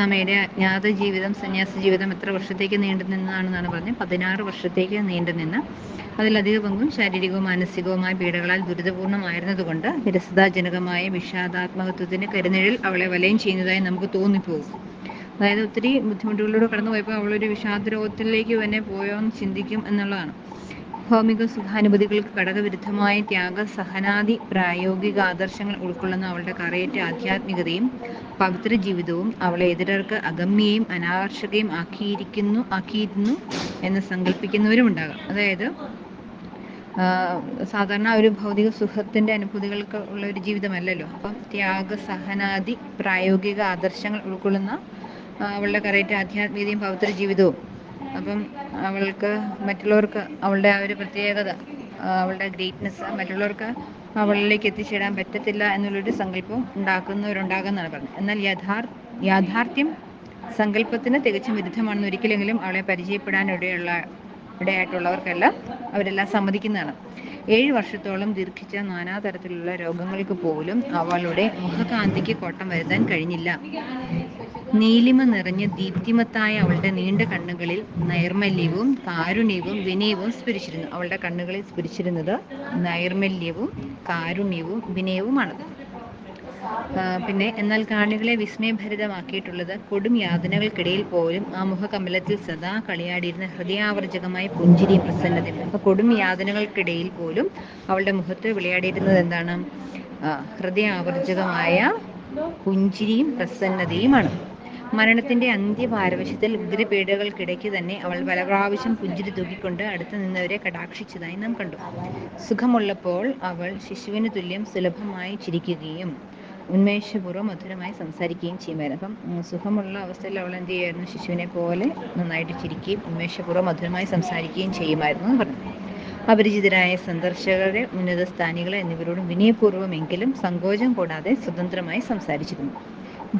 അമ്മയുടെ അജ്ഞാത ജീവിതം, സന്യാസ ജീവിതം എത്ര വർഷത്തേക്ക് നീണ്ടു നിന്നതാണെന്നാണ് പറഞ്ഞത്. 16 വർഷത്തേക്ക് നീണ്ടുനിന്ന് അതിലധിക പങ്കും ശാരീരികവും മാനസികവുമായ പീഡകളാൽ ദുരിതപൂർണ്ണമായിരുന്നതുകൊണ്ട് വിരസതാജനകമായ വിഷാദാത്മകത്വത്തിന് കരുനിഴൽ അവളെ വലയം ചെയ്യുന്നതായി നമുക്ക് തോന്നിപ്പോകും. അതായത് ഒത്തിരി ബുദ്ധിമുട്ടുകളിലൂടെ കടന്നു പോയപ്പോൾ അവളൊരു വിഷാദരോഗത്തിലേക്ക് തന്നെ പോയോ എന്ന് ചിന്തിക്കും എന്നുള്ളതാണ്. ഭൗമിക സുഖാനുഭൂതികൾക്ക് ഘടകവിരുദ്ധമായ ത്യാഗസഹനാദി പ്രായോഗിക ആദർശങ്ങൾ ഉൾക്കൊള്ളുന്ന അവളുടെ കറയേറ്റ ആധ്യാത്മികതയും പവിത്ര ജീവിതവും അവളെ എതിരർക്ക് അഗമ്യയും അനാകർഷകയും ആക്കിയിരുന്നു എന്ന് സങ്കല്പിക്കുന്നവരുമുണ്ടാകാം. അതായത് സാധാരണ ഒരു ഭൗതിക സുഖത്തിൻ്റെ അനുഭൂതികൾക്ക് ഉള്ള ഒരു ജീവിതമല്ലല്ലോ. അപ്പം ത്യാഗസഹനാദി പ്രായോഗിക ആദർശങ്ങൾ ഉൾക്കൊള്ളുന്ന അവളുടെ കറയേറ്റ ആധ്യാത്മികതയും പവിത്ര ജീവിതവും, അപ്പം അവൾക്ക് മറ്റുള്ളവർക്ക് അവളുടെ ആ ഒരു പ്രത്യേകത, അവളുടെ ഗ്രേറ്റ്നെസ് മറ്റുള്ളവർക്ക് അവളിലേക്ക് എത്തിച്ചേരാൻ പറ്റത്തില്ല എന്നുള്ളൊരു സങ്കല്പം ഉണ്ടാക്കുന്നവരുണ്ടാകുമെന്നാണ് പറഞ്ഞത്. എന്നാൽ യാഥാർത്ഥ്യം സങ്കല്പത്തിന് തികച്ചും വിരുദ്ധമാണെന്ന് ഒരിക്കലെങ്കിലും അവളെ പരിചയപ്പെടാൻ ഇടയായിട്ടുള്ളവർക്കെല്ലാം അവരെല്ലാം സമ്മതിക്കുന്നതാണ്. 7 വർഷത്തോളം ദീർഘിച്ച നാനാതരത്തിലുള്ള രോഗങ്ങൾക്ക് പോലും അവളുടെ മുഖകാന്തിക്ക് കോട്ടം വരുത്താൻ കഴിഞ്ഞില്ല. നീലിമ നിറഞ്ഞ ദീപ്തിമത്തായ അവളുടെ നീണ്ട കണ്ണുകളിൽ നൈർമല്യവും കാരുണ്യവും വിനയവും സ്ഫുരിച്ചിരുന്നു. അവളുടെ കണ്ണുകളിൽ സ്ഫുരിച്ചിരുന്നത് നൈർമല്യവും കാരുണ്യവും വിനയവുമാണ്. പിന്നെ എന്നാൽ കാണികളെ വിസ്മയഭരിതമാക്കിയിട്ടുള്ളത് കൊടും യാതനകൾക്കിടയിൽ പോലും ആ മുഖകമലത്തിൽ സദാ കളിയാടിയിരുന്ന ഹൃദയാവർജകമായ പുഞ്ചിരിയും പ്രസന്നതയും. അപ്പോൾ കൊടും യാതനകൾക്കിടയിൽ പോലും അവളുടെ മുഖത്ത് വിളയാടിയിരുന്നത് എന്താണ്? ഹൃദയാവർജകമായ പുഞ്ചിരിയും പ്രസന്നതയുമാണ്. മരണത്തിന്റെ അന്ത്യപാരവശ്യത്തിൽ ഉദരപീഡകൾക്കിടയ്ക്ക് തന്നെ അവൾ പല പ്രാവശ്യം പുഞ്ചിരി തൂക്കിക്കൊണ്ട് അടുത്ത് നിന്നവരെ കടാക്ഷിച്ചതായി നാം കണ്ടു. സുഖമുള്ളപ്പോൾ അവൾ ശിശുവിന് തുല്യം സുലഭമായി ചിരിക്കുകയും ഉന്മേഷപൂർവ്വം മധുരമായി സംസാരിക്കുകയും ചെയ്യുമായിരുന്നു. അപ്പം സുഖമുള്ള അവസ്ഥയിൽ അവൾ എന്ത് ചെയ്യുമായിരുന്നു? ശിശുവിനെ പോലെ നന്നായിട്ട് ചിരിക്കുകയും ഉന്മേഷപൂർവ്വം മധുരമായി സംസാരിക്കുകയും ചെയ്യുമായിരുന്നു എന്ന് പറഞ്ഞു. അപരിചിതരായ സന്ദർശകരെ, ഉന്നത സ്ഥാനികളെ എന്നിവരോടും വിനയപൂർവ്വമെങ്കിലും സങ്കോചം കൂടാതെ സ്വതന്ത്രമായി സംസാരിച്ചിരുന്നു.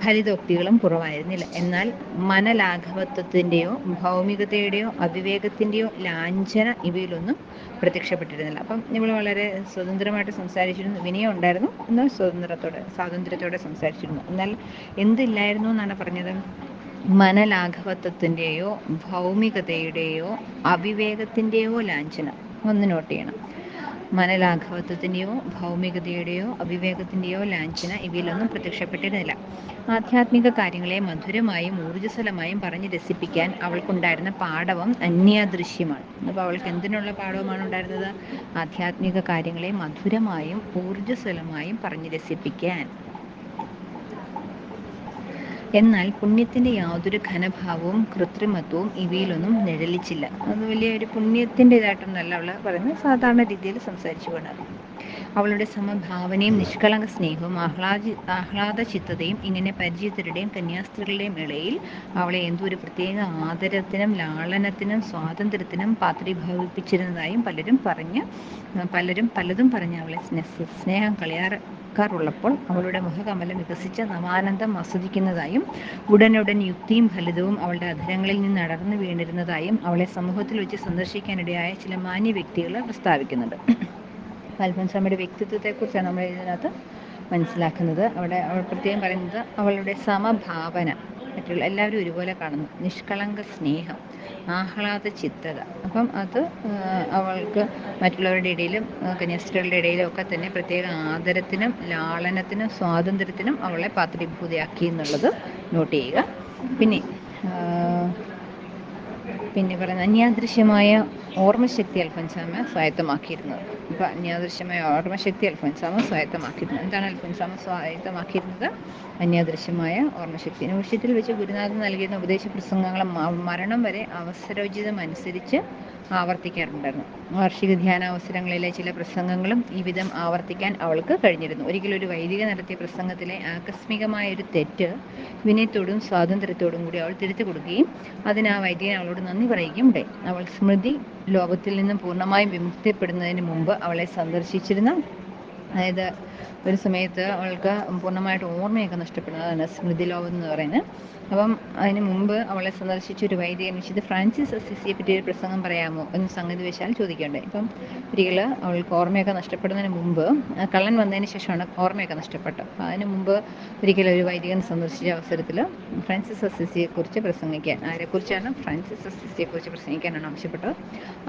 ഫലിതോക്തികളും കുറവായിരുന്നില്ല. എന്നാൽ മനലാഘവത്വത്തിൻ്റെയോ ഭൗമികതയുടെയോ അവിവേകത്തിൻ്റെയോ ലാഞ്ചന ഇവയിലൊന്നും പ്രത്യക്ഷപ്പെട്ടിരുന്നില്ല. അപ്പം ഇവൾ വളരെ സ്വതന്ത്രമായിട്ട് സംസാരിച്ചിരുന്നു, വിനയം ഉണ്ടായിരുന്നു, എന്നാൽ സ്വാതന്ത്ര്യത്തോടെ സംസാരിച്ചിരുന്നു. എന്നാൽ എന്തില്ലായിരുന്നു എന്നാണ് പറഞ്ഞത്? മനലാഘവത്വത്തിൻ്റെയോ ഭൗമികതയുടെയോ അവിവേകത്തിൻ്റെയോ ലാഞ്ചന. ഒന്ന് നോട്ട് ചെയ്യണം. മനലാഘവത്വത്തിൻ്റെയോ ഭൗമികതയുടെയോ അവിവേകത്തിൻ്റെയോ ലാഞ്ചന ഇവയിലൊന്നും പ്രത്യക്ഷപ്പെട്ടിരുന്നില്ല. ആധ്യാത്മിക കാര്യങ്ങളെ മധുരമായും ഊർജ്ജസ്വലമായും പറഞ്ഞ് രസിപ്പിക്കാൻ അവൾക്കുണ്ടായിരുന്ന പാടവം അന്യാദൃശ്യമാണ്. അപ്പോൾ അവൾക്ക് എന്തിനുള്ള പാടവമാണ് ഉണ്ടായിരുന്നത്? ആധ്യാത്മിക കാര്യങ്ങളെ മധുരമായും ഊർജ്ജസ്വലമായും പറഞ്ഞ് രസിപ്പിക്കാൻ. എന്നാൽ പുണ്യത്തിൻ്റെ യാതൊരു ഘനഭാവവും കൃത്രിമത്വവും ഇവയിലൊന്നും നിഴലിച്ചില്ല. അത് വലിയൊരു പുണ്യത്തിൻ്റെതായിട്ടൊന്നല്ല അവൾ പറയുന്നത്, സാധാരണ രീതിയിൽ സംസാരിച്ചു കൊണ്ടാണ്. അവളുടെ സമഭാവനയും നിഷ്കളങ്ക സ്നേഹവും ആഹ്ലാദ ചിത്തതയും ഇങ്ങനെ പരിചിതരുടെയും കന്യാസ്ത്രീകളുടെയും ഇടയിൽ അവളെ എന്തോ ഒരു പ്രത്യേക ആദരത്തിനും ലാളനത്തിനും സ്വാതന്ത്ര്യത്തിനും പാത്രീഭവിപ്പിച്ചിരുന്നതായും പലരും പലതും പറഞ്ഞ് അവളെ സ്നേഹം കളിയാക്കാറുള്ളപ്പോൾ അവളുടെ മുഖകമലം വികസിച്ച നവാനന്ദം ആസ്വദിക്കുന്നതായും ഉടനുടൻ യുക്തിയും ഫലിതവും അവളുടെ അധരങ്ങളിൽ നിന്ന് അടർന്നു വീണിരുന്നതായും അവളെ സമൂഹത്തിൽ വെച്ച് സന്ദർശിക്കാനിടയായ ചില മാന്യ വ്യക്തികൾ പ്രസ്താവിക്കുന്നുണ്ട്. അൽഫോൻസാമ്മയുടെ വ്യക്തിത്വത്തെക്കുറിച്ചാണ് നമ്മൾ ഇതിനകത്ത് മനസ്സിലാക്കുന്നത്. അവൾ പ്രത്യേകം പറയുന്നത് അവളുടെ സമഭാവന, മറ്റുള്ള എല്ലാവരും ഒരുപോലെ കാണുന്നു, നിഷ്കളങ്ക സ്നേഹം, ആഹ്ലാദ ചിത്തത. അപ്പം അത് അവൾക്ക് മറ്റുള്ളവരുടെ ഇടയിലും കന്യാസ്ത്രീകളുടെ ഇടയിലും ഒക്കെ തന്നെ പ്രത്യേക ആദരത്തിനും ലാളനത്തിനും സ്വാതന്ത്ര്യത്തിനും അവളെ പാത്രീഭൂതയാക്കി എന്നുള്ളത് നോട്ട് ചെയ്യുക. പിന്നെ പറയുന്നത് അന്യാദൃശ്യമായ ഓർമ്മശക്തി അൽഫോൻസാമ്മ സ്വായത്തമാക്കിയിരുന്നത്. അപ്പോൾ അന്യാദൃശ്യമായ ഓർമ്മശക്തി അൽഫോൻസാമ്മ സ്വായത്തമാക്കിയിരുന്നു. എന്താണ് അൽഫോൻസാമ്മ സ്വായത്തമാക്കിയിരുന്നത്? അന്യാദൃശ്യമായ ഓർമ്മശക്തി. നൂഷ്യത്തിൽ വെച്ച് ഗുരുനാഥൻ നൽകിയിരുന്ന ഉപദേശ പ്രസംഗങ്ങൾ മരണം വരെ അവസരോചിതമനുസരിച്ച് ആവർത്തിക്കാറുണ്ടായിരുന്നു. വാർഷിക ധ്യാനാവസരങ്ങളിലെ ചില പ്രസംഗങ്ങളും ഈ വിധം ആവർത്തിക്കാൻ അവൾക്ക് കഴിഞ്ഞിരുന്നു. ഒരിക്കലൊരു വൈദിക നടത്തിയ പ്രസംഗത്തിലെ ആകസ്മികമായൊരു തെറ്റ് വിനയത്തോടും സ്വാതന്ത്ര്യത്തോടും കൂടി അവൾ തിരുത്തി കൊടുക്കുകയും അതിന് ആ വൈദികൻ അവളോട് നന്ദി പറയുകയും ഉണ്ടായി. അവൾ സ്മൃതി ലോകത്തിൽ നിന്നും പൂർണ്ണമായും വിമുക്തിപ്പെടുന്നതിന് മുമ്പ് അവളെ സന്ദർശിച്ചിരുന്ന, അതായത് ഒരു സമയത്ത് അവൾക്ക് പൂർണ്ണമായിട്ട് ഓർമ്മയൊക്കെ നഷ്ടപ്പെടുന്നതാണ് സ്മൃതിലോപം എന്ന് പറയുന്നത്. അപ്പം അതിന് മുമ്പ് അവളെ സന്ദർശിച്ച ഒരു വൈദികൻ വിശുദ്ധ ഫ്രാൻസിസ് അസിസിയെ പറ്റി ഒരു പ്രസംഗം പറയാമോ എന്ന് സംഗതി വെച്ചാൽ ചോദിക്കേണ്ടത്. ഇപ്പം ഒരിക്കൽ അവൾക്ക് ഓർമ്മയൊക്കെ നഷ്ടപ്പെടുന്നതിന് മുമ്പ് കള്ളൻ വന്നതിന് ശേഷമാണ് ഓർമ്മയൊക്കെ നഷ്ടപ്പെട്ടത്. അപ്പം അതിന് മുമ്പ് ഒരിക്കലും ഒരു വൈദികൻ സന്ദർശിച്ച അവസരത്തിൽ ഫ്രാൻസിസ് അസിസിയെക്കുറിച്ച് പ്രസംഗിക്കാൻ, ആരെക്കുറിച്ചാണ്? ഫ്രാൻസിസ് അസിസിയെക്കുറിച്ച് പ്രസംഗിക്കാനാണ് ആവശ്യപ്പെട്ടത്.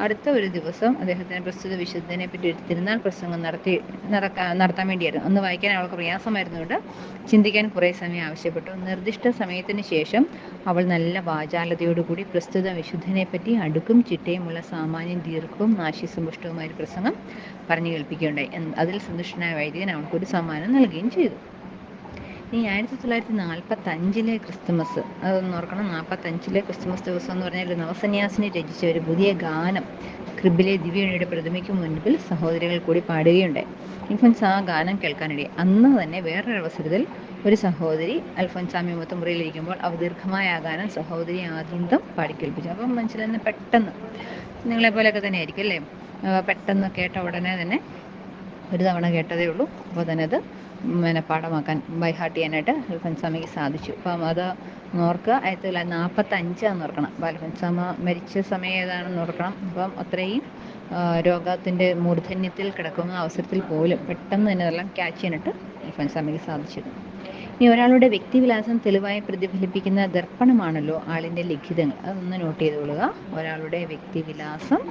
അടുത്ത ഒരു ദിവസം അദ്ദേഹത്തിന് പ്രസ്തുത വിശുദ്ധനെ പറ്റി ഒരു തിരുനാൾ പ്രസംഗം നടത്താൻ വേണ്ടിയായിരുന്നു. അന്ന് വായിക്കാൻ അവൾക്ക് പ്രയാസമായിരുന്നുകൊണ്ട് ചിന്തിക്കാൻ കുറേ സമയം ആവശ്യപ്പെട്ടു. നിർദ്ദിഷ്ട സമയത്തിന് ശേഷം അവൾ നല്ല വാചാലതയോടുകൂടി പ്രസ്തുത വിശുദ്ധനെ പറ്റി അടുക്കും ചിട്ടയുമുള്ള സാമാന്യം ദീർഘവും നാശിസമ്പുഷ്ടവുമായ ഒരു പ്രസംഗം പറഞ്ഞു കേൾപ്പിക്കുകയുണ്ടായി. അതിൽ സന്തുഷ്ടനായ വൈദികൻ അവൾക്കൊരു സമ്മാനം നൽകുകയും ചെയ്തു. ഈ 1945 ക്രിസ്തുമസ്, അതൊന്ന് ഓർക്കണം. 1945 ക്രിസ്തുമസ് ദിവസം എന്ന് പറഞ്ഞാൽ നവസന്യാസിനി രചിച്ച ഒരു പുതിയ ഗാനം ക്രിബിലെ ദിവ്യയുടെ പ്രതിമയ്ക്ക് മുൻപിൽ സഹോദരികൾ കൂടി പാടുകയുണ്ടായി. അൽഫോൻസ ആ ഗാനം കേൾക്കാനിടയായി. അന്ന് തന്നെ വേറൊരു അവസരത്തിൽ ഒരു സഹോദരി അൽഫോൻസാമി മുറിയിലിരിക്കുമ്പോൾ അവദീർഘമായ ആ ഗാനം സഹോദരി ആദ്യന്തം പാടിക്കേൽപ്പിച്ചു. അപ്പം മനസ്സിൽ തന്നെ പെട്ടെന്ന്, നിങ്ങളെപ്പോലെയൊക്കെ തന്നെ ആയിരിക്കും അല്ലേ, പെട്ടെന്ന് കേട്ട ഉടനെ തന്നെ ഒരു തവണ കേട്ടതേ ഉള്ളൂ, അപ്പോൾ തന്നെ അത് പാഠമാക്കാൻ ബൈഹാർട്ട് ചെയ്യാനായിട്ട് അൽഫോൻസാമയ്ക്ക് സാധിച്ചു. അപ്പം അത് ഓർക്കുക. 1945 ഓർക്കണം. അപ്പോൾ അൽഫോൻസാമ മരിച്ച സമയം ഏതാണെന്ന് ഓർക്കണം. അപ്പം അത്രയും രോഗത്തിൻ്റെ മൂർധന്യത്തിൽ കിടക്കുന്ന അവസരത്തിൽ പോലും പെട്ടെന്ന് തന്നെ അതെല്ലാം ക്യാച്ച് ചെയ്യാനായിട്ട് അൽഫോൻസാമയ്ക്ക് സാധിച്ചു. ഇനി ഒരാളുടെ വ്യക്തിവിലാസം തെളിവായി പ്രതിഫലിപ്പിക്കുന്ന ദർപ്പണമാണല്ലോ ആളിൻ്റെ ലിഖിതങ്ങൾ. അതൊന്ന് നോട്ട് ചെയ്തുകൊള്ളുക. ഒരാളുടെ വ്യക്തിവിലാസം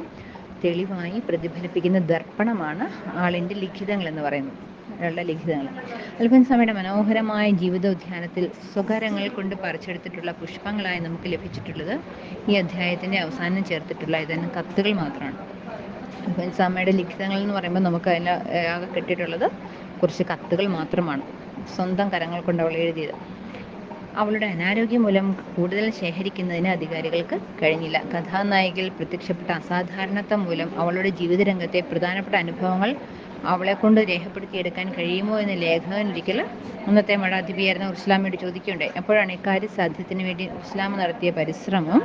തെളിവായി പ്രതിഫലിപ്പിക്കുന്ന ദർപ്പണമാണ് ആളിൻ്റെ ലിഖിതങ്ങൾ എന്ന് പറയുന്നത്, ഒരാളുടെ ലിഖിതങ്ങൾ. അൽഫോൻസാമയുടെ മനോഹരമായ ജീവിതോദ്യാനത്തിൽ സ്വകാര്യങ്ങൾ കൊണ്ട് പറിച്ചെടുത്തിട്ടുള്ള പുഷ്പങ്ങളായി നമുക്ക് ലഭിച്ചിട്ടുള്ളത് ഈ അധ്യായത്തിൻ്റെ അവസാനം ചേർത്തിട്ടുള്ള ഏതാനും കത്തുകൾ മാത്രമാണ്. അൽഫോൻസാമയുടെ ലിഖിതങ്ങൾ എന്ന് പറയുമ്പോൾ നമുക്ക് അതിൽ ആകെ കിട്ടിയിട്ടുള്ളത് കുറച്ച് കത്തുകൾ മാത്രമാണ്, സ്വന്തം കരങ്ങൾ കൊണ്ട് അവൾ എഴുതിയത്. അവളുടെ അനാരോഗ്യം മൂലം കൂടുതൽ ശേഖരിക്കുന്നതിന് അധികാരികൾക്ക് കഴിഞ്ഞില്ല. കഥാനായികയിൽ പ്രത്യക്ഷപ്പെട്ട അസാധാരണത്വം മൂലം അവളുടെ ജീവിതരംഗത്തെ പ്രധാനപ്പെട്ട അനുഭവങ്ങൾ അവളെ കൊണ്ട് രേഖപ്പെടുത്തിയെടുക്കാൻ കഴിയുമോ എന്ന് ലേഖകൻ ഒരിക്കൽ അന്നത്തെ മഠാധിപതിയായിരുന്ന ഉർസുലാമയോട് ചോദിക്കുകയുണ്ടായി. അപ്പോഴാണ് ഇക്കാര്യ സാധ്യത്തിന് വേണ്ടി ഉർസുലാമ നടത്തിയ പരിശ്രമം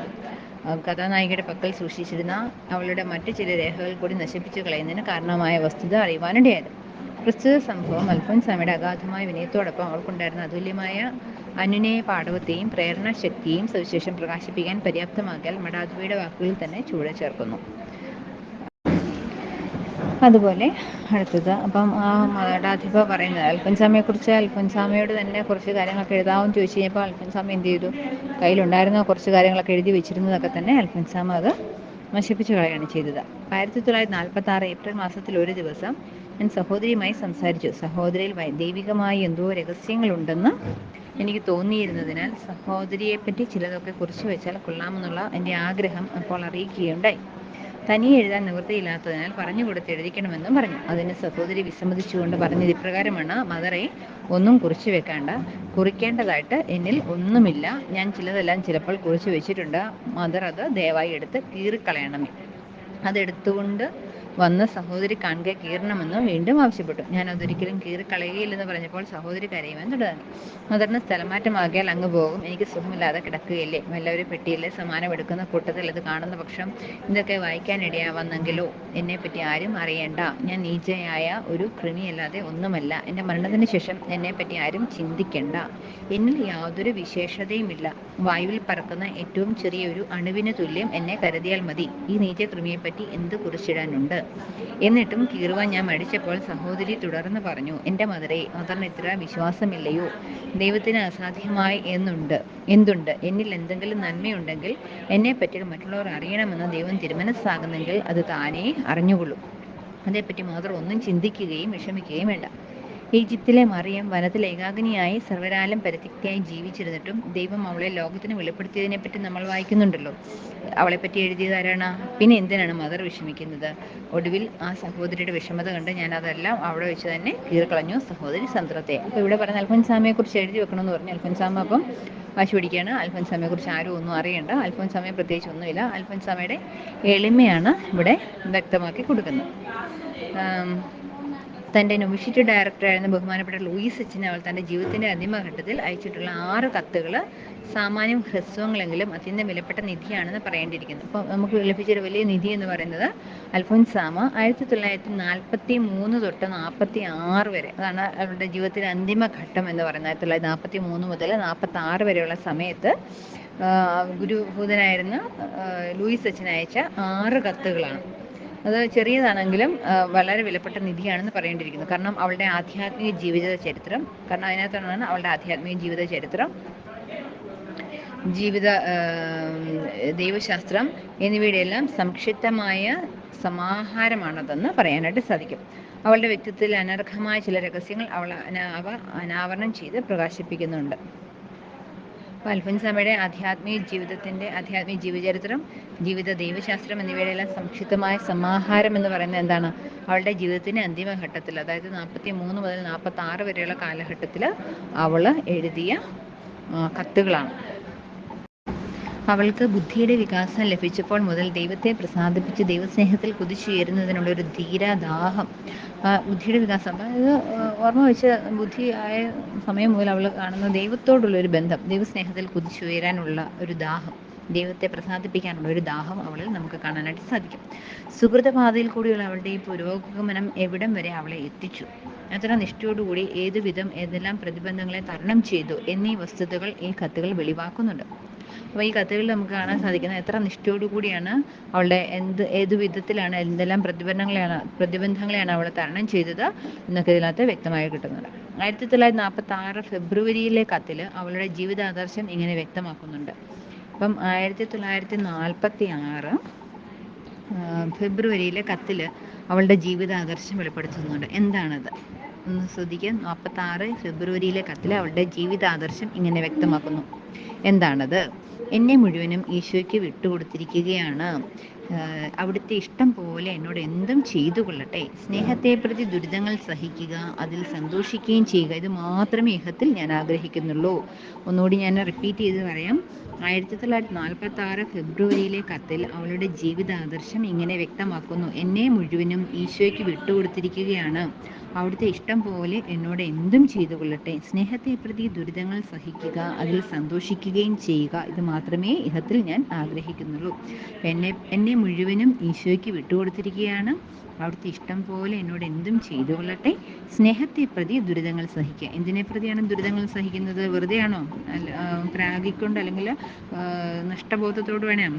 കഥാനായികയുടെ പക്കൽ സൂക്ഷിച്ചിരുന്ന അവളുടെ മറ്റു ചില രേഖകൾ കൂടി നശിപ്പിച്ചു കളയുന്നതിന് കാരണമായ വസ്തുത അറിയുവാനിടയായത്. പ്രസ്തുത സംഭവം അൽഫോൻസാമയുടെ അഗാധമായ വിനയത്തോടൊപ്പം അവൾക്കുണ്ടായിരുന്ന അതുല്യമായ അനുനയ പാടവത്തെയും പ്രേരണാശക്തിയെയും സവിശേഷം പ്രകാശിപ്പിക്കാൻ പര്യാപ്തമാക്കിയാൽ മഠാധിപതിയുടെ വാക്കുകളിൽ തന്നെ ചുവടെ ചേർക്കുന്നു. അതുപോലെ അടുത്തത്, അപ്പം ആ മഠാധിപ പറയുന്നത് അൽഫോൻസാമയെക്കുറിച്ച് അൽഫോൻസാമയോട് തന്നെ കുറച്ച് കാര്യങ്ങളൊക്കെ എഴുതാമെന്ന് ചോദിച്ചു കഴിഞ്ഞപ്പോൾ അൽഫോൻസാമ എന്ത് ചെയ്തു? കയ്യിലുണ്ടായിരുന്ന കുറച്ച് കാര്യങ്ങളൊക്കെ എഴുതി വെച്ചിരുന്നതൊക്കെ തന്നെ അൽഫോൻസാമ അത് നശിപ്പിച്ചു കളയാണ് ചെയ്തത്. 1946 ഏപ്രിൽ മാസത്തിൽ ഒരു ദിവസം ഞാൻ സഹോദരിയുമായി സംസാരിച്ചു. സഹോദരിയിൽ ദൈവികമായി എന്തോ രഹസ്യങ്ങളുണ്ടെന്ന് എനിക്ക് തോന്നിയിരുന്നതിനാൽ സഹോദരിയെപ്പറ്റി ചിലതൊക്കെ കുറിച്ച് വെച്ചാൽ കൊള്ളാമെന്നുള്ള എൻ്റെ ആഗ്രഹം അപ്പോൾ അറിയിക്കുകയുണ്ടായി. തനിയെ എഴുതാൻ നിവൃത്തിയില്ലാത്തതിനാൽ പറഞ്ഞു കൊടുത്ത് എഴുതിക്കണമെന്നും പറഞ്ഞു. അതിന് സഹോദരി വിസമ്മതിച്ചുകൊണ്ട് പറഞ്ഞത് ഇപ്രകാരമാണ്: മദറെ, ഒന്നും കുറിച്ചു വെക്കേണ്ട, കുറിക്കേണ്ടതായിട്ട് എന്നിൽ ഒന്നുമില്ല. ഞാൻ ചിലതെല്ലാം ചിലപ്പോൾ കുറിച്ച് വെച്ചിട്ടുണ്ട്. മദർ അത് ദയവായി എടുത്ത് കീറിക്കളയണമേ. അതെടുത്തുകൊണ്ട് വന്ന് സഹോദരി കാണുക കീറണമെന്ന് വീണ്ടും ആവശ്യപ്പെട്ടു. ഞാൻ അതൊരിക്കലും കീറിക്കളയുകയില്ലെന്ന് പറഞ്ഞപ്പോൾ സഹോദരി കരയുവാൻ തുടങ്ങി. മദറിന് സ്ഥലമാറ്റമാകിയാൽ അങ്ങ് പോകും. എനിക്ക് സുഖമില്ലാതെ കിടക്കുകയില്ലേ? വല്ലവരും പെട്ടിയിലെ സമ്മാനം എടുക്കുന്ന കൂട്ടത്തിൽ ഇത് കാണുന്ന പക്ഷം ഇതൊക്കെ വായിക്കാനിടയാവന്നെങ്കിലോ? എന്നെപ്പറ്റി ആരും അറിയേണ്ട. ഞാൻ നീചയായ ഒരു കൃമിയല്ലാതെ ഒന്നുമല്ല. എൻ്റെ മരണത്തിന് ശേഷം എന്നെപ്പറ്റി ആരും ചിന്തിക്കേണ്ട. എന്നിൽ യാതൊരു വിശേഷതയുമില്ല. വായുവിൽ പറക്കുന്ന ഏറ്റവും ചെറിയൊരു അണുവിന് തുല്യം എന്നെ കരുതിയാൽ മതി. ഈ നീചകൃമിയെപ്പറ്റി എന്ത് കുറിച്ചിടാനുണ്ട്? എന്നിട്ടും കീറുവാൻ ഞാൻ മടിച്ചപ്പോൾ സഹോദരി തുടർന്ന് പറഞ്ഞു: എൻ്റെ മദറെ, മദറിന് ഇത്ര വിശ്വാസമില്ലയോ? ദൈവത്തിന് അസാധ്യമായി എന്തുണ്ട്? എന്നിൽ എന്തെങ്കിലും നന്മയുണ്ടെങ്കിൽ എന്നെപ്പറ്റി മറ്റുള്ളവർ അറിയണമെന്ന് ദൈവം തിരുമനസ്സാകുന്നെങ്കിൽ അത് താനേ അറിഞ്ഞുകൊള്ളും. അതേപ്പറ്റി മാത്രം ഒന്നും ചിന്തിക്കുകയും വിഷമിക്കുകയും വേണ്ട. ഈജിപ്തിലെ മറിയം വനത്തിൽ ഏകാഗ്നിയായി സർവ്വരാലും പരിത്യക്തയായി ജീവിച്ചിരുന്നിട്ടും ദൈവം അവളെ ലോകത്തിന് വെളിപ്പെടുത്തിയതിനെപ്പറ്റി നമ്മൾ വായിക്കുന്നുണ്ടല്ലോ. അവളെപ്പറ്റി എഴുതിയത് ആരാണ്? പിന്നെ എന്തിനാണ് മദർ വിഷമിക്കുന്നത്? ഒടുവിൽ ആ സഹോദരിയുടെ വിഷമത കണ്ട് ഞാൻ അതെല്ലാം അവിടെ വെച്ച് തന്നെ കീറിക്കളഞ്ഞു. സഹോദരി സംതൃപ്തയെ. അപ്പോൾ ഇവിടെ പറഞ്ഞ അൽഫോൻസാമയെക്കുറിച്ച് എഴുതി വെക്കണമെന്ന് പറഞ്ഞു. അൽഫോൻസാമ അപ്പം വാശി പിടിക്കുകയാണ്. അൽഫോൻസാമയെക്കുറിച്ച് ആരും ഒന്നും അറിയണ്ട, അൽഫോൻസാമയെ പ്രത്യേകിച്ച് ഒന്നുമില്ല. അൽഫോൻസാമയുടെ എളിമയാണ് ഇവിടെ വ്യക്തമാക്കി കൊടുക്കുന്നത്. തൻ്റെ നൊമിഷിറ്റി ഡയറക്ടറായിരുന്ന ബഹുമാനപ്പെട്ട ലൂയിസ് അച്ഛന് അവൾ തൻ്റെ ജീവിതത്തിൻ്റെ അന്തിമഘട്ടത്തിൽ അയച്ചിട്ടുള്ള 6 കത്തുകൾ സാമാന്യം ഹ്രസ്വങ്ങളെങ്കിലും അത്യന്തം വിലപ്പെട്ട നിധിയാണെന്ന് പറയേണ്ടിയിരിക്കുന്നു. അപ്പോൾ നമുക്ക് ലഭിച്ചൊരു വലിയ നിധി എന്ന് പറയുന്നത് അൽഫോൻസാമ 1943 തൊട്ട് 46 വരെ, അതാണ് അവരുടെ ജീവിതത്തിലെ അന്തിമഘട്ടം എന്ന് പറയുന്നത്. 1943 മുതൽ 46 വരെയുള്ള സമയത്ത് ഗുരുഭൂതനായിരുന്ന ലൂയിസ് അച്ഛൻ അയച്ച 6 കത്തുകളാണ്. അത് ചെറിയതാണെങ്കിലും വളരെ വിലപ്പെട്ട നിധിയാണെന്ന് പറയേണ്ടിയിരിക്കുന്നു. കാരണം അവളുടെ ആധ്യാത്മിക ജീവിത ചരിത്രം, കാരണം അതിനകത്താണ് അവളുടെ ആധ്യാത്മിക ജീവിത ചരിത്രം, ജീവിത ദൈവശാസ്ത്രം എന്നിവയുടെ എല്ലാം സംക്ഷിപ്തമായ സമാഹാരമാണതെന്ന് പറയാനായിട്ട് സാധിക്കും. അവളുടെ വ്യക്തിത്വത്തിൽ അനർഹമായ ചില രഹസ്യങ്ങൾ അവ അനാവരണം ചെയ്ത് പ്രകാശിപ്പിക്കുന്നുണ്ട്. അപ്പോൾ അൽഫോൻസാമയുടെ ആധ്യാത്മിക ജീവചരിത്രം, ജീവിത ദൈവശാസ്ത്രം എന്നിവയുടെ എല്ലാം സംക്ഷിപ്തമായ സമാഹാരം എന്ന് പറയുന്നത് എന്താണ്? അവളുടെ ജീവിതത്തിൻ്റെ അന്തിമഘട്ടത്തിൽ, അതായത് 43 മുതൽ 46 വരെയുള്ള കാലഘട്ടത്തിൽ അവൾ എഴുതിയ കത്തുകളാണ്. അവൾക്ക് ബുദ്ധിയുടെ വികാസം ലഭിച്ചപ്പോൾ മുതൽ ദൈവത്തെ പ്രസാദിപ്പിച്ച് ദൈവസ്നേഹത്തിൽ കുതിച്ചുയരുന്നതിനുള്ളൊരു ധീരദാഹം, ബുദ്ധിയുടെ വികാസം, അതായത് ഓർമ്മ വെച്ച് ബുദ്ധിയായ സമയം മുതൽ അവൾ കാണുന്ന ദൈവത്തോടുള്ളൊരു ബന്ധം, ദൈവസ്നേഹത്തിൽ കുതിച്ചുയരാനുള്ള ഒരു ദാഹം, ദൈവത്തെ പ്രസാദിപ്പിക്കാനുള്ള ഒരു ദാഹം അവളിൽ നമുക്ക് കാണാനായിട്ട് സാധിക്കും. സുഹൃതപാതയിൽ കൂടിയുള്ള അവളുടെ ഈ പുരോഗമനം എവിടം വരെ അവളെ എത്തിച്ചു, എത്ര നിഷ്ഠയോടുകൂടി ഏതുവിധം ഏതെല്ലാം പ്രതിബന്ധങ്ങളെ തരണം ചെയ്തു എന്നീ വസ്തുതകൾ ഈ കത്തുകൾ വെളിവാക്കുന്നുണ്ട്. അപ്പോൾ ഈ കത്തുകളിൽ നമുക്ക് കാണാൻ സാധിക്കുന്നത് എത്ര നിഷ്ഠയോടുകൂടിയാണ് അവളുടെ ഏതു വിധത്തിലാണ് എന്തെല്ലാം പ്രതിബന്ധങ്ങളെയാണ് അവൾ തരണം ചെയ്തത് എന്നൊക്കെ ഇതിനകത്ത് വ്യക്തമായി കിട്ടുന്നുണ്ട്. 1946 ഫെബ്രുവരിയിലെ കത്തിൽ അവളുടെ ജീവിതാദർശം ഇങ്ങനെ വ്യക്തമാക്കുന്നുണ്ട്. അപ്പം 1946 ഫെബ്രുവരിയിലെ കത്തിൽ അവളുടെ ജീവിതാദർശം വെളിപ്പെടുത്തുന്നുണ്ട്. എന്താണത് ഒന്ന് ശ്രദ്ധിക്കുക. 46 ഫെബ്രുവരിയിലെ കത്തിൽ അവളുടെ ജീവിതാദർശം ഇങ്ങനെ വ്യക്തമാക്കുന്നു. എന്താണത്? എന്നെ മുഴുവനും ഈശോയ്ക്ക് വിട്ടുകൊടുത്തിരിക്കുകയാണ്. അവിടുത്തെ ഇഷ്ടം പോലെ എന്നോട് എന്തും ചെയ്തു കൊള്ളട്ടെ. സ്നേഹത്തെ പ്രതി ദുരിതങ്ങൾ സഹിക്കുക, അതിൽ സന്തോഷിക്കുകയും ചെയ്യുക, ഇത് മാത്രമേ ഇഹത്തിൽ ഞാൻ ആഗ്രഹിക്കുന്നുള്ളൂ. ഒന്നുകൂടി ഞാൻ റിപ്പീറ്റ് ചെയ്ത് പറയാം. 1946 ഫെബ്രുവരിയിലെ കത്തിൽ അവളുടെ ജീവിതാദർശം ഇങ്ങനെ വ്യക്തമാക്കുന്നു. എന്നെ മുഴുവനും ഈശോയ്ക്ക് വിട്ടുകൊടുത്തിരിക്കുകയാണ്. അവിടുത്തെ ഇഷ്ടം പോലെ എന്നോട് എന്തും ചെയ്തു കൊള്ളട്ടെ. സ്നേഹത്തെ പ്രതി ദുരിതങ്ങൾ സഹിക്കുക, അതിൽ സന്തോഷിക്കുകയും ചെയ്യുക, ഇത് മാത്രമേ ഇഹത്തിൽ ഞാൻ ആഗ്രഹിക്കുന്നുള്ളൂ. എന്നെ മുഴുവനും ഈശോയ്ക്ക് വിട്ടുകൊടുത്തിരിക്കുകയാണ്. അവിടുത്തെ ഇഷ്ടം പോലെ എന്നോട് എന്തും ചെയ്തു കൊള്ളട്ടെ. സ്നേഹത്തെ പ്രതി ദുരിതങ്ങൾ സഹിക്കുക. എന്തിനെ പ്രതിയാണ് ദുരിതങ്ങൾ സഹിക്കുന്നത്? വെറുതെയാണോ? പ്രാഗിക്കൊണ്ട് അല്ലെങ്കിൽ നഷ്ടബോധത്തോട് വേണം?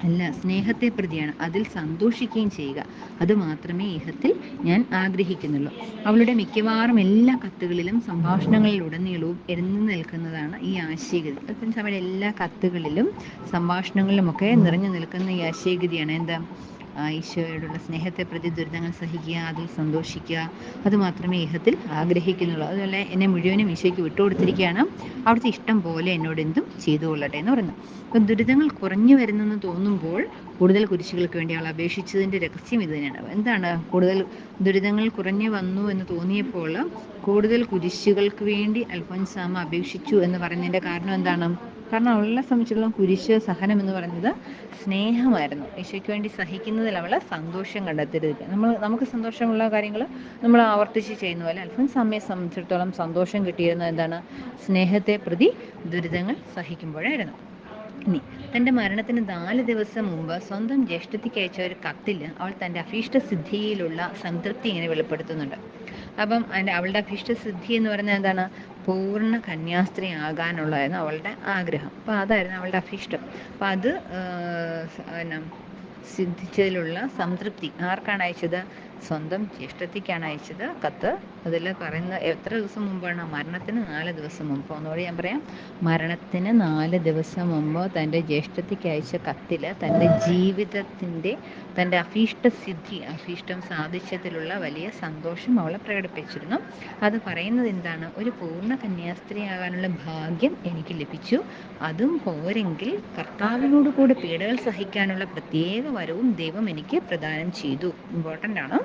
അല്ല, സ്നേഹത്തെ പ്രതിയാണ്. അതിൽ സന്തോഷിക്കുകയും ചെയ്യുക, അത് മാത്രമേ ഇഹത്തിൽ ഞാൻ ആഗ്രഹിക്കുന്നുള്ളൂ. അവളുടെ മിക്കവാറും എല്ലാ കത്തുകളിലും സംഭാഷണങ്ങളിലുടനീളവും എഴുന്നു നിൽക്കുന്നതാണ് ഈ ആശയഗതി. അൽഫോൻസാമയുടെ എല്ലാ കത്തുകളിലും സംഭാഷണങ്ങളിലുമൊക്കെ നിറഞ്ഞു നിൽക്കുന്ന ഈ ആശയഗതിയാണ്. എന്താ? ഈശോയോടുള്ള സ്നേഹത്തെ പ്രതി ദുരിതങ്ങൾ സഹിക്കുക, അതിൽ സന്തോഷിക്കുക, അത് മാത്രമേ ഇഹത്തിൽ ആഗ്രഹിക്കുന്നുള്ളൂ. അതുപോലെ എന്നെ മുഴുവനും ഈശോയ്ക്ക് വിട്ടുകൊടുത്തിരിക്കുകയാണ്. അവിടുത്തെ ഇഷ്ടം പോലെ എന്നോട് എന്തും ചെയ്തു കൊള്ളട്ടെ എന്ന് പറയുന്നു. അപ്പം ദുരിതങ്ങൾ കുറഞ്ഞു വരുന്നെന്ന് തോന്നുമ്പോൾ കൂടുതൽ കുരിശുകൾക്ക് വേണ്ടി അവൾ അപേക്ഷിച്ചതിൻ്റെ രഹസ്യം ഇത് തന്നെയാണ്. എന്താണ്? കൂടുതൽ ദുരിതങ്ങൾ കുറഞ്ഞു വന്നു എന്ന് തോന്നിയപ്പോൾ കൂടുതൽ കുരിശുകൾക്ക് വേണ്ടി അൽഫോൻസാമ അപേക്ഷിച്ചു എന്ന് പറയുന്നതിൻ്റെ കാരണം എന്താണ്? കാരണം അവളെ സംബന്ധിച്ചിടത്തോളം കുരിശ് സഹനം എന്ന് പറയുന്നത് സ്നേഹമായിരുന്നു. ഈശോയ്ക്ക് വേണ്ടി സഹിക്കുന്നതിൽ അവൾ സന്തോഷം കണ്ടെത്തരുത്. നമുക്ക് സന്തോഷമുള്ള കാര്യങ്ങൾ നമ്മൾ ആവർത്തിച്ച് ചെയ്യുന്ന പോലെ അൽഫോൻസാമയെ സംബന്ധിച്ചിടത്തോളം സന്തോഷം കിട്ടിയിരുന്നത് എന്താണ്? സ്നേഹത്തെ പ്രതി ദുരിതങ്ങൾ സഹിക്കുമ്പോഴായിരുന്നു. ഇനി തൻ്റെ മരണത്തിന് 4 ദിവസം മുമ്പ് സ്വന്തം ജ്യേഷ്ഠത്തിക്ക് അയച്ച ഒരു കത്തിൽ അവൾ തൻ്റെ അഭീഷ്ടസിദ്ധിയിലുള്ള സംതൃപ്തി ഇങ്ങനെ വെളിപ്പെടുത്തുന്നുണ്ട്. അപ്പം അവളുടെ അഭീഷ്ടസിദ്ധി എന്ന് പറയുന്നത് എന്താണ്? പൂർണ്ണ കന്യാസ്ത്രീ ആകാനുള്ളതായിരുന്നു അവളുടെ ആഗ്രഹം. അപ്പോൾ അതായിരുന്നു അവളുടെ അഭീഷ്ടം. അപ്പം അത് സിദ്ധിച്ചതിലുള്ള സംതൃപ്തി ആർക്കാണ് അയച്ചത്? സ്വന്തം ജ്യേഷ്ഠത്തിക്കാണ് അയച്ചത് കത്ത്. അതിൽ പറയുന്ന എത്ര ദിവസം മുമ്പാണ്? മരണത്തിന് 4 ദിവസം മുമ്പ്. ഒന്നുകൂടി ഞാൻ പറയാം. മരണത്തിന് 4 ദിവസം മുമ്പ് തൻ്റെ ജ്യേഷ്ഠത്തിക്ക് അയച്ച കത്തിൽ തൻ്റെ ജീവിതത്തിൻ്റെ തൻ്റെ അഭീഷ്ടം സാധിച്ചതിലുള്ള വലിയ സന്തോഷം അവൾ പ്രകടിപ്പിച്ചിരുന്നു. അത് പറയുന്നത് എന്താണ്? ഒരു പൂർണ്ണ കന്യാസ്ത്രീയാകാനുള്ള ഭാഗ്യം എനിക്ക് ലഭിച്ചു. അതും പോരെങ്കിൽ കർത്താവിനോട് കൂടെ പീഡകൾ സഹിക്കാനുള്ള പ്രത്യേക വരവും ദൈവം എനിക്ക് പ്രദാനം ചെയ്തു. ഇമ്പോർട്ടൻ്റ് ആണ്.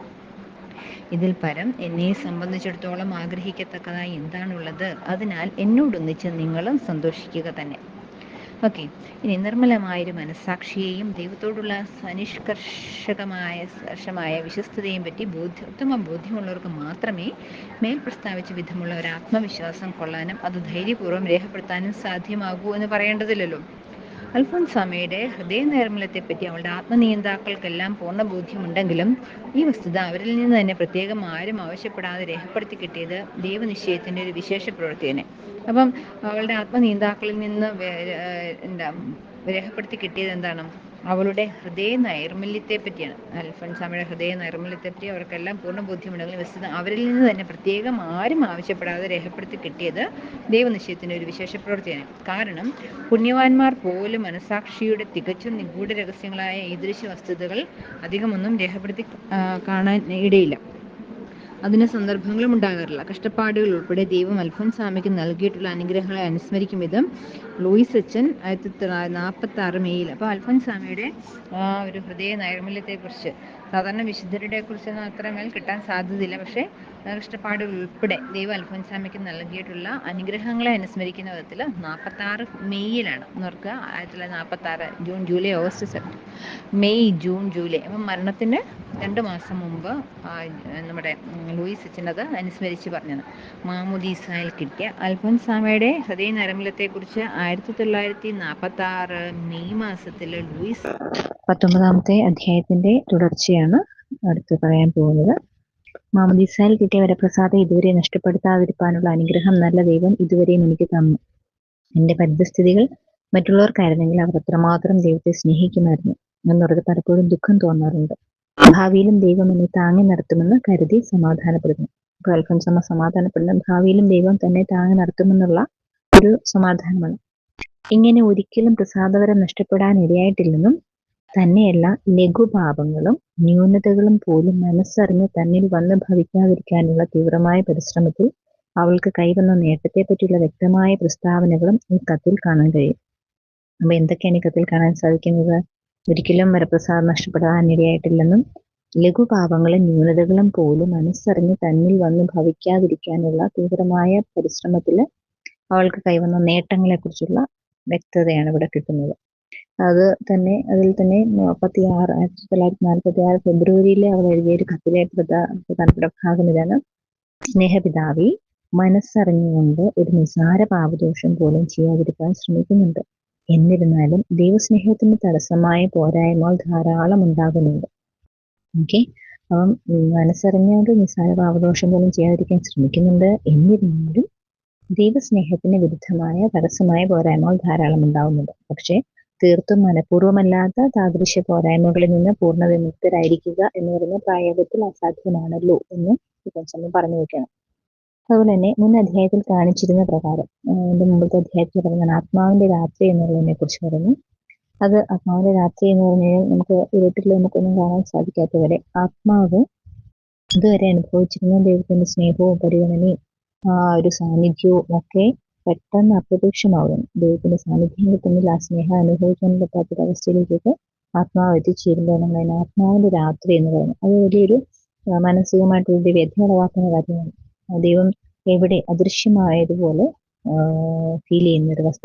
ഇതിൽ പരം എന്നെ സംബന്ധിച്ചിടത്തോളം ആഗ്രഹിക്കത്തക്കതായി എന്താണുള്ളത്? അതിനാൽ എന്നോടൊന്നിച്ച് നിങ്ങളും സന്തോഷിക്കുക തന്നെ. ഓക്കെ. ഇനി നിർമ്മലമായൊരു മനസ്സാക്ഷിയെയും ദൈവത്തോടുള്ള സനിഷ്കർഷകമായ വിശ്വസ്തതയെയും പറ്റി ഉത്തമ ബോധ്യമുള്ളവർക്ക് മാത്രമേ മേൽ പ്രസ്താവിച്ച വിധമുള്ള ഒരു ആത്മവിശ്വാസം കൊള്ളാനും അത് ധൈര്യപൂർവ്വം രേഖപ്പെടുത്താനും സാധ്യമാകൂ എന്ന് പറയേണ്ടതില്ലല്ലോ. അൽഫോൻസാമയുടെ ഹൃദയ നൈർമല്യത്തെപ്പറ്റി അവളുടെ ആത്മനിയന്താക്കൾക്കെല്ലാം പൂർണ്ണ ബോധ്യമുണ്ടെങ്കിലും ഈ വസ്തുത അവരിൽ നിന്ന് തന്നെ പ്രത്യേകം ആരും ആവശ്യപ്പെടാതെ രേഖപ്പെടുത്തി കിട്ടിയത് ദൈവനിശ്ചയത്തിൻ്റെ ഒരു വിശേഷ പ്രവൃത്തിയെ. അപ്പം അവളുടെ ആത്മനിയന്താക്കളിൽ നിന്ന് എന്താ രേഖപ്പെടുത്തി കിട്ടിയത് എന്താണ്? അവളുടെ ഹൃദയ നൈർമല്യത്തെ പറ്റിയാണ്. അൽഫോൻസാമയുടെ ഹൃദയ നൈർമല്യത്തെ പറ്റി അവർക്കെല്ലാം പൂർണ്ണ ബോധ്യമുണ്ടെങ്കിലും വസ്തുത അവരിൽ നിന്ന് തന്നെ പ്രത്യേകം ആരും ആവശ്യപ്പെടാതെ രേഖപ്പെടുത്തി കിട്ടിയത് ദൈവനിശ്ചയത്തിൻ്റെ ഒരു വിശേഷ പ്രവൃത്തിയാണ്. കാരണം പുണ്യവാന്മാർ പോലും മനസാക്ഷിയുടെ തികച്ചും നിഗൂഢ രഹസ്യങ്ങളായ ഈദൃശ വസ്തുതകൾ അധികമൊന്നും രേഖപ്പെടുത്തി കാണാൻ ഇടയില്ല. അതിന് സന്ദർഭങ്ങളും ഉണ്ടാകാറില്ല. കഷ്ടപ്പാടുകൾ ഉൾപ്പെടെ ദൈവം അൽഫോൻസാമയ്ക്ക് നൽകിയിട്ടുള്ള അനുഗ്രഹങ്ങളെ അനുസ്മരിക്കും വിധം ലൂയിസ് അച്ഛൻ 1946 മെയ്യിൽ, അപ്പോൾ അൽഫോൻസാമയുടെ ഒരു ഹൃദയ നൈർമല്യത്തെക്കുറിച്ച് സാധാരണ വിശുദ്ധരുടെ കുറിച്ചൊന്നും അത്രമേൽ കിട്ടാൻ സാധ്യതയില്ല. പക്ഷേ കഷ്ടപ്പാടുകൾ ഉൾപ്പെടെ ദൈവം അൽഫോൻസാമയ്ക്ക് നൽകിയിട്ടുള്ള അനുഗ്രഹങ്ങളെ അനുസ്മരിക്കുന്ന വിധത്തിൽ 1946 മെയ്യിലാണ് എന്നോർക്കുക. 1946 June, July, August, May, June, July. അപ്പം മരണത്തിന് 2 മാസം മുമ്പ് നമ്മുടെ ലൂയിസ് അച്ഛൻ അത് അനുസ്മരിച്ച് പറഞ്ഞത്. മാമോദീസായിൽ കിട്ടിയ അൽഫോൻസാമയുടെ ഹൃദയ നൈർമല്യത്തെക്കുറിച്ച് 1946 മെയ് മാസത്തിൽ ലൂയിസ് 19ാമത്തെ അധ്യായത്തിന്റെ തുടർച്ചയാണ് അടുത്ത് പറയാൻ പോകുന്നത്. മാമോദീസായിൽ കിട്ടിയ വരപ്രസാദം ഇതുവരെ നഷ്ടപ്പെടുത്താതിരിക്കാനുള്ള അനുഗ്രഹം നല്ല ദൈവം ഇതുവരെയും എനിക്ക് തന്നു. എന്റെ പരിതസ്ഥിതികൾ മറ്റുള്ളവർക്കായിരുന്നെങ്കിൽ അവർ അത്രമാത്രം ദൈവത്തെ സ്നേഹിക്കുമായിരുന്നു എന്നുള്ളത് പലപ്പോഴും ദുഃഖം തോന്നാറുണ്ട്. ഭാവിയിലും ദൈവം എന്നെ താങ്ങി നടത്തുമെന്ന് കരുതി സമാധാനപ്പെടുന്നു. ഇപ്പോൾ അൽഫോൻസാമ സമാധാനപ്പെടുന്ന ഭാവിയിലും ദൈവം തന്നെ താങ്ങി നടത്തുമെന്നുള്ള ഒരു സമാധാനമാണ്. ഇങ്ങനെ ഒരിക്കലും പ്രസാദവരം നഷ്ടപ്പെടാൻ ഇടയായിട്ടില്ലെന്നും തന്നെയല്ല ലഘുപാപങ്ങളും ന്യൂനതകളും പോലും മനസ്സറിഞ്ഞ് തന്നിൽ വന്ന് ഭവിക്കാതിരിക്കാനുള്ള തീവ്രമായ പരിശ്രമത്തിൽ അവൾക്ക് കൈവന്ന നേട്ടത്തെ പറ്റിയുള്ള വ്യക്തമായ പ്രസ്താവനകളും ഈ കത്തിൽ കാണാൻ കഴിയും. അപ്പൊ എന്തൊക്കെയാണ് ഈ കത്തിൽ കാണാൻ സാധിക്കുന്നത്? ഒരിക്കലും വരപ്രസാദം നഷ്ടപ്പെടാനിടയായിട്ടില്ലെന്നും ലഘുപാപങ്ങളും ന്യൂനതകളും പോലും മനസ്സറിഞ്ഞ് തന്നിൽ വന്ന് ഭവിക്കാതിരിക്കാനുള്ള തീവ്രമായ പരിശ്രമത്തിൽ അവൾക്ക് കൈവന്ന നേട്ടങ്ങളെ കുറിച്ചുള്ള വ്യക്തതയാണ് ഇവിടെ കിട്ടുന്നത്. അതിൽ തന്നെ 1946 ഫെബ്രുവരിയിൽ അവൾ എഴുതിയ ഒരു കത്തിലെ പ്രധാനപ്പെട്ട ഭാഗം ഇതാണ്. സ്നേഹപിതാവി, മനസ്സറിഞ്ഞുകൊണ്ട് ഒരു നിസാര പാപദോഷം പോലും ചെയ്യാതിരിക്കാൻ ശ്രമിക്കുന്നുണ്ട്. എന്നിരുന്നാലും ദൈവസ്നേഹത്തിന് തടസ്സമായ പോരായ്മകൾ ധാരാളം ഉണ്ടാകുന്നുണ്ട്. ഓക്കെ, അപ്പം മനസ്സറിഞ്ഞുകൊണ്ട് നിസാര പാപദോഷം പോലും ചെയ്യാതിരിക്കാൻ ശ്രമിക്കുന്നുണ്ട്. എന്നിരുന്നാലും ദൈവസ്നേഹത്തിന് വിരുദ്ധമായ തടസ്സമായ പോരായ്മകൾ ധാരാളം ഉണ്ടാകുന്നുണ്ട്. പക്ഷേ തീർത്തും മനഃപൂർവ്വമല്ലാത്ത താദൃശ്യ പോരായ്മകളിൽ നിന്ന് പൂർണ്ണ വിമുക്തരായിരിക്കുക എന്ന് പറയുന്ന പ്രായോഗത്തിൽ അസാധ്യമാണല്ലോ എന്ന് സമയം പറഞ്ഞു വെക്കണം. അതുപോലെ തന്നെ മുൻ അധ്യായത്തിൽ കാണിച്ചിരുന്ന പ്രകാരം എന്റെ മുമ്പത്തെ അധ്യായത്തിൽ പറഞ്ഞ ആത്മാവിന്റെ രാത്രി എന്നുള്ളതിനെ കുറിച്ച് പറഞ്ഞു. അത് ആത്മാവിന്റെ രാത്രി എന്ന് പറഞ്ഞാൽ നമുക്ക് ഇരുട്ടിൽ നമുക്കൊന്നും കാണാൻ സാധിക്കാത്തവരെ ആത്മാവ് ഇതുവരെ അനുഭവിച്ചിരുന്ന ദൈവത്തിന്റെ സ്നേഹവും പരിഗണനയും ഒരു സാന്നിധ്യവും ഒക്കെ പെട്ടെന്ന് അപ്രത്യക്ഷമാവുന്നു. ദൈവത്തിന്റെ സാന്നിധ്യം കിട്ടുന്നില്ല, ആ സ്നേഹം അനുഭവിക്കാൻ പറ്റാത്തൊരവസ്ഥയിലേക്കൊക്കെ ആത്മാവ് എത്തിച്ചേരുമ്പോൾ നമ്മൾ അതിന് ആത്മാവിന്റെ രാത്രി എന്ന് പറയുന്നത്. അത് വലിയൊരു മാനസികമായിട്ടുള്ള വ്യഥ ഉളവാക്കുന്ന കാര്യമാണ്. ദൈവം എവിടെ അദൃശ്യമായതുപോലെ ഫീൽ ചെയ്യുന്ന ഒരു അവസ്ഥ.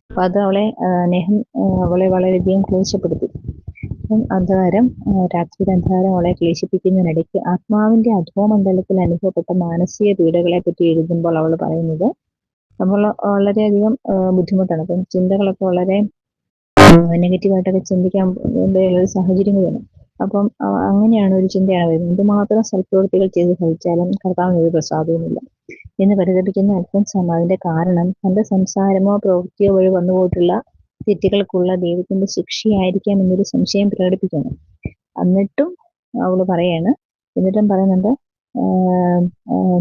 അപ്പൊ അത് അവളെ വളരെയധികം ക്ലേശപ്പെടുത്തി. അന്ധകാരം, രാത്രിയുടെ അന്ധകാരം അവളെ ക്ലേശിപ്പിക്കുന്നതിനിടയ്ക്ക് ആത്മാവിന്റെ അധോമണ്ഡലത്തിൽ അനുഭവപ്പെട്ട മാനസിക പീഡകളെ പറ്റി എഴുതുമ്പോൾ അവൾ പറയുന്നത് നമ്മൾ വളരെയധികം ബുദ്ധിമുട്ടാണ്. അപ്പം ചിന്തകളൊക്കെ വളരെ നെഗറ്റീവായിട്ടൊക്കെ ചിന്തിക്കാൻ ഒരു സാഹചര്യങ്ങൾ വേണം. അപ്പം അങ്ങനെയാണ് ഒരു ചിന്തയാണ് വരുന്നത്. എന്തുമാത്രം സൽപ്രവൃത്തികൾ ചെയ്ത് ഫലിച്ചാലും കർത്താവിന് ഒരു പ്രസാദവുമില്ല എന്ന് പരിതപിക്കുന്ന അൽഫോൻസാമ അതിന്റെ കാരണം തന്റെ സംസാരമോ പ്രവൃത്തിയോ വഴി വന്നുപോയിട്ടുള്ള തെറ്റുകൾക്കുള്ള ദൈവത്തിന്റെ ശിക്ഷയായിരിക്കാം എന്നൊരു സംശയം പ്രകടിപ്പിക്കുന്നു. എന്നിട്ടും പറയുന്നുണ്ട്,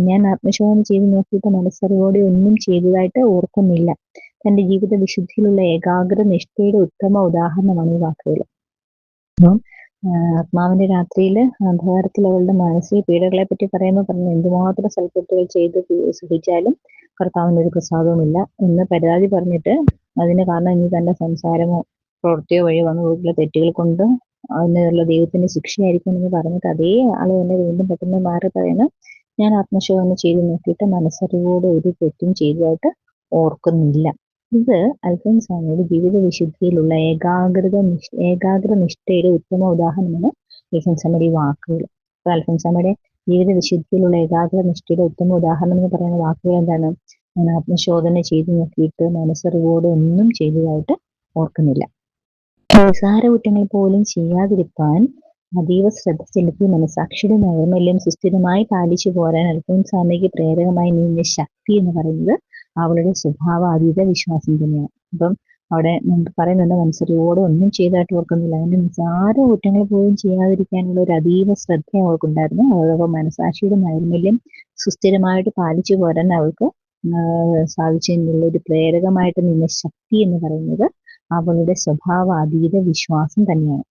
ഞാൻ ആത്മശോധന ചെയ്ത് നോക്കിയിട്ട് മനസ്സറിവോടെ ഒന്നും ചെയ്തതായിട്ട് ഓർക്കുന്നില്ല. തന്റെ ജീവിത വിശുദ്ധിയിലുള്ള ഏകാഗ്ര നിഷ്ഠയുടെ ഉത്തമ ഉദാഹരണമാണ് ഈ വാക്കുകൾ. അപ്പം ആത്മാവിന്റെ രാത്രിയില് അന്ധകാരത്തിൽ അവളുടെ മാനസിക പീഡകളെ പറ്റി പറഞ്ഞു എന്തുമാത്രം സൽപ്രവൃത്തികൾ ചെയ്ത് സഹിച്ചാലും കർത്താവിന് ഒരു പ്രസാദവുമില്ല എന്ന് പരാതി പറഞ്ഞിട്ട് അതിന് കാരണം ഇനി തന്റെ സംസാരമോ പ്രവൃത്തിയോ വഴി വന്നു പോയിട്ടുള്ള തെറ്റുകൾ കൊണ്ട് അതിനുള്ള ദൈവത്തിന്റെ ശിക്ഷയായിരിക്കും എന്ന് പറഞ്ഞിട്ട് അതേ ആള് തന്നെ വീണ്ടും പെട്ടെന്ന് മാറി പറയുന്നത്, ഞാൻ ആത്മശോധന ചെയ്ത് നോക്കിയിട്ട് മനസ്സറിവോടെ ഒരു തെറ്റും ചെയ്തതായിട്ട് ഓർക്കുന്നില്ല ഇത് അൽഫോൻസാമയുടെ ജീവിത വിശുദ്ധിയിലുള്ള ഏകാഗ്ര നിഷ്ഠയുടെ ഉത്തമ ഉദാഹരണമാണ് അൽഫോൻസാമയുടെ ഈ വാക്കുകൾ. അപ്പൊ അൽഫോൻസാമയുടെ ജീവിത വിശുദ്ധിയിലുള്ള ഏകാഗ്ര നിഷ്ഠയുടെ ഉത്തമ ഉദാഹരണം എന്ന് പറയുന്ന വാക്കുകൾ എന്താണ്? ഞാൻ ആത്മശോധന ചെയ്തു നോക്കിയിട്ട് മനസ്സറിവോട് ഒന്നും ചെയ്തതായിട്ട് ഓർക്കുന്നില്ല. നിസ്സാര കുറ്റങ്ങൾ പോലും ചെയ്യാതിരിക്കാൻ അതീവ ശ്രദ്ധ ചെലുത്തി മനസാക്ഷിയുടെ നൈർമല്യം സുസ്ഥിരമായി പാലിച്ചു പോരാൻ അൽഫോൻസാമയ്ക്ക് പ്രേരകമായി നീങ്ങിയ ശക്തി എന്ന് പറയുന്നത് അവളുടെ സ്വഭാവ അതീത വിശ്വാസം തന്നെയാണ്. അപ്പം അവിടെ നമുക്ക് പറയുന്നുണ്ട്, മനസ്സറിവോടെ ഒന്നും ചെയ്തതായിട്ട് ഓർക്കുന്നില്ല. അങ്ങനെ നിസ്സാര കുറ്റങ്ങൾ പോലും ചെയ്യാതിരിക്കാനുള്ള ഒരു അതീവ ശ്രദ്ധ അവൾക്കുണ്ടായിരുന്നു. അതോടൊപ്പം മനസാക്ഷിയുടെ നൈർമല്യം സുസ്ഥിരമായിട്ട് പാലിച്ചു പോരാൻ അവൾക്ക് സാധിച്ചതിനുള്ള ഒരു പ്രേരകമായിട്ട് നിന്ന ശക്തി എന്ന് പറയുന്നത് അവളുടെ സ്വഭാവ അതീത വിശ്വാസം തന്നെയാണ്.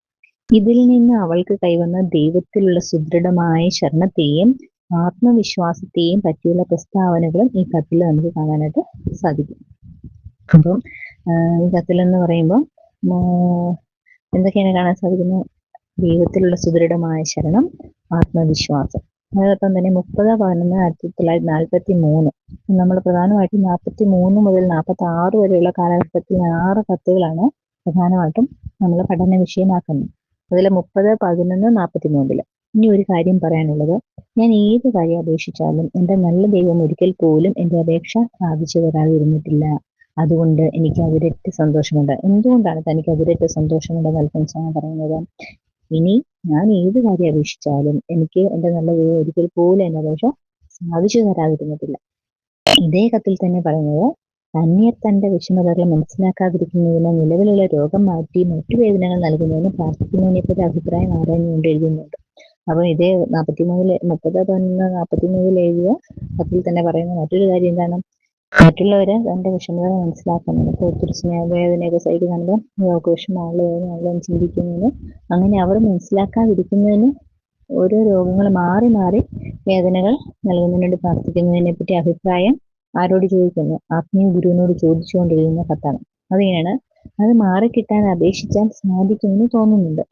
ഇതിൽ നിന്ന് അവൾക്ക് കൈവന്ന ദൈവത്തിലുള്ള സുദൃഢമായ ശരണത്തെയും ആത്മവിശ്വാസത്തെയും പറ്റിയുള്ള പ്രസ്താവനകളും ഈ കത്തിൽ നമുക്ക് കാണാനായിട്ട് സാധിക്കും. അപ്പം ഈ കത്തിലെന്ന് പറയുമ്പോൾ എന്തൊക്കെയാണ് കാണാൻ സാധിക്കുന്നത്? ദൈവത്തിലുള്ള സുദൃഢമായ ശരണം, ആത്മവിശ്വാസം. അതോടൊപ്പം തന്നെ 30/11/1943 നമ്മൾ പ്രധാനമായിട്ടും 43 മുതൽ 46 വരെയുള്ള കാലഘട്ടത്തിൽ 6 കത്തുകളാണ് പ്രധാനമായിട്ടും നമ്മൾ പഠന വിഷയമാക്കുന്നത്. അതിൽ 30/11/43 ഇനി ഒരു കാര്യം പറയാനുള്ളത്, ഞാൻ ഏത് കാര്യം അപേക്ഷിച്ചാലും എന്റെ നല്ല ദൈവം ഒരിക്കൽ പോലും എന്റെ അപേക്ഷ സാധിച്ചു തരാതിരുന്നിട്ടില്ല. അതുകൊണ്ട് എനിക്ക് അതിരറ്റ സന്തോഷമുണ്ട്. എന്തുകൊണ്ടാണ് തനിക്ക് അതിരറ്റ സന്തോഷമുണ്ടെന്ന് അൽഫോൻസാമ പറയുന്നത്? ഇനി ഞാൻ ഏത് കാര്യം അപേക്ഷിച്ചാലും എനിക്ക് എന്റെ നല്ല ദൈവം ഒരിക്കൽ പോലും എന്റെ അപേക്ഷ സാധിച്ചു തരാതിരുന്നിട്ടില്ല. ഇതേ കത്തിൽ തന്നെ പറയുന്നത്, അന്യർ തന്റെ വിഷമതകൾ മനസ്സിലാക്കാതിരിക്കുന്നതിന് നിലവിലുള്ള രോഗം മാറ്റി മറ്റു വേദനകൾ നൽകുന്നതിന് പ്രാർത്ഥിക്കുന്നതിനെ പറ്റി അഭിപ്രായം ആരാഞ്ഞുകൊണ്ട് എഴുതുന്നുണ്ട്. അപ്പൊ ഇതേ 30/11/43 എഴുതിയ കത്തിൽ തന്നെ പറയുന്ന മറ്റൊരു കാര്യം എന്താണ്? മറ്റുള്ളവരെ തന്റെ വിഷമതകൾ മനസ്സിലാക്കുന്നത്. ഇപ്പൊ ഒത്തിരി സ്നേഹവേദനയൊക്കെ സഹിക്കുന്നുണ്ട്, അവർക്ക് വിഷമമുള്ള ചിന്തിക്കുന്നതിന്, അങ്ങനെ അവർ മനസ്സിലാക്കാതിരിക്കുന്നതിന് ഓരോ രോഗങ്ങൾ മാറി മാറി വേദനകൾ നൽകുന്നതിന് വേണ്ടി പ്രാർത്ഥിക്കുന്നതിനെ പറ്റി അഭിപ്രായം ആരോട് ചോദിക്കുന്നു? ആത്മീയ ഗുരുവിനോട് ചോദിച്ചുകൊണ്ടിരിക്കുന്ന കത്താണ്. അതിനാണ് അത് മാറിക്കിട്ടാൻ അപേക്ഷിച്ചാൽ സാധിക്കുമെന്ന് തോന്നുന്നുണ്ട്.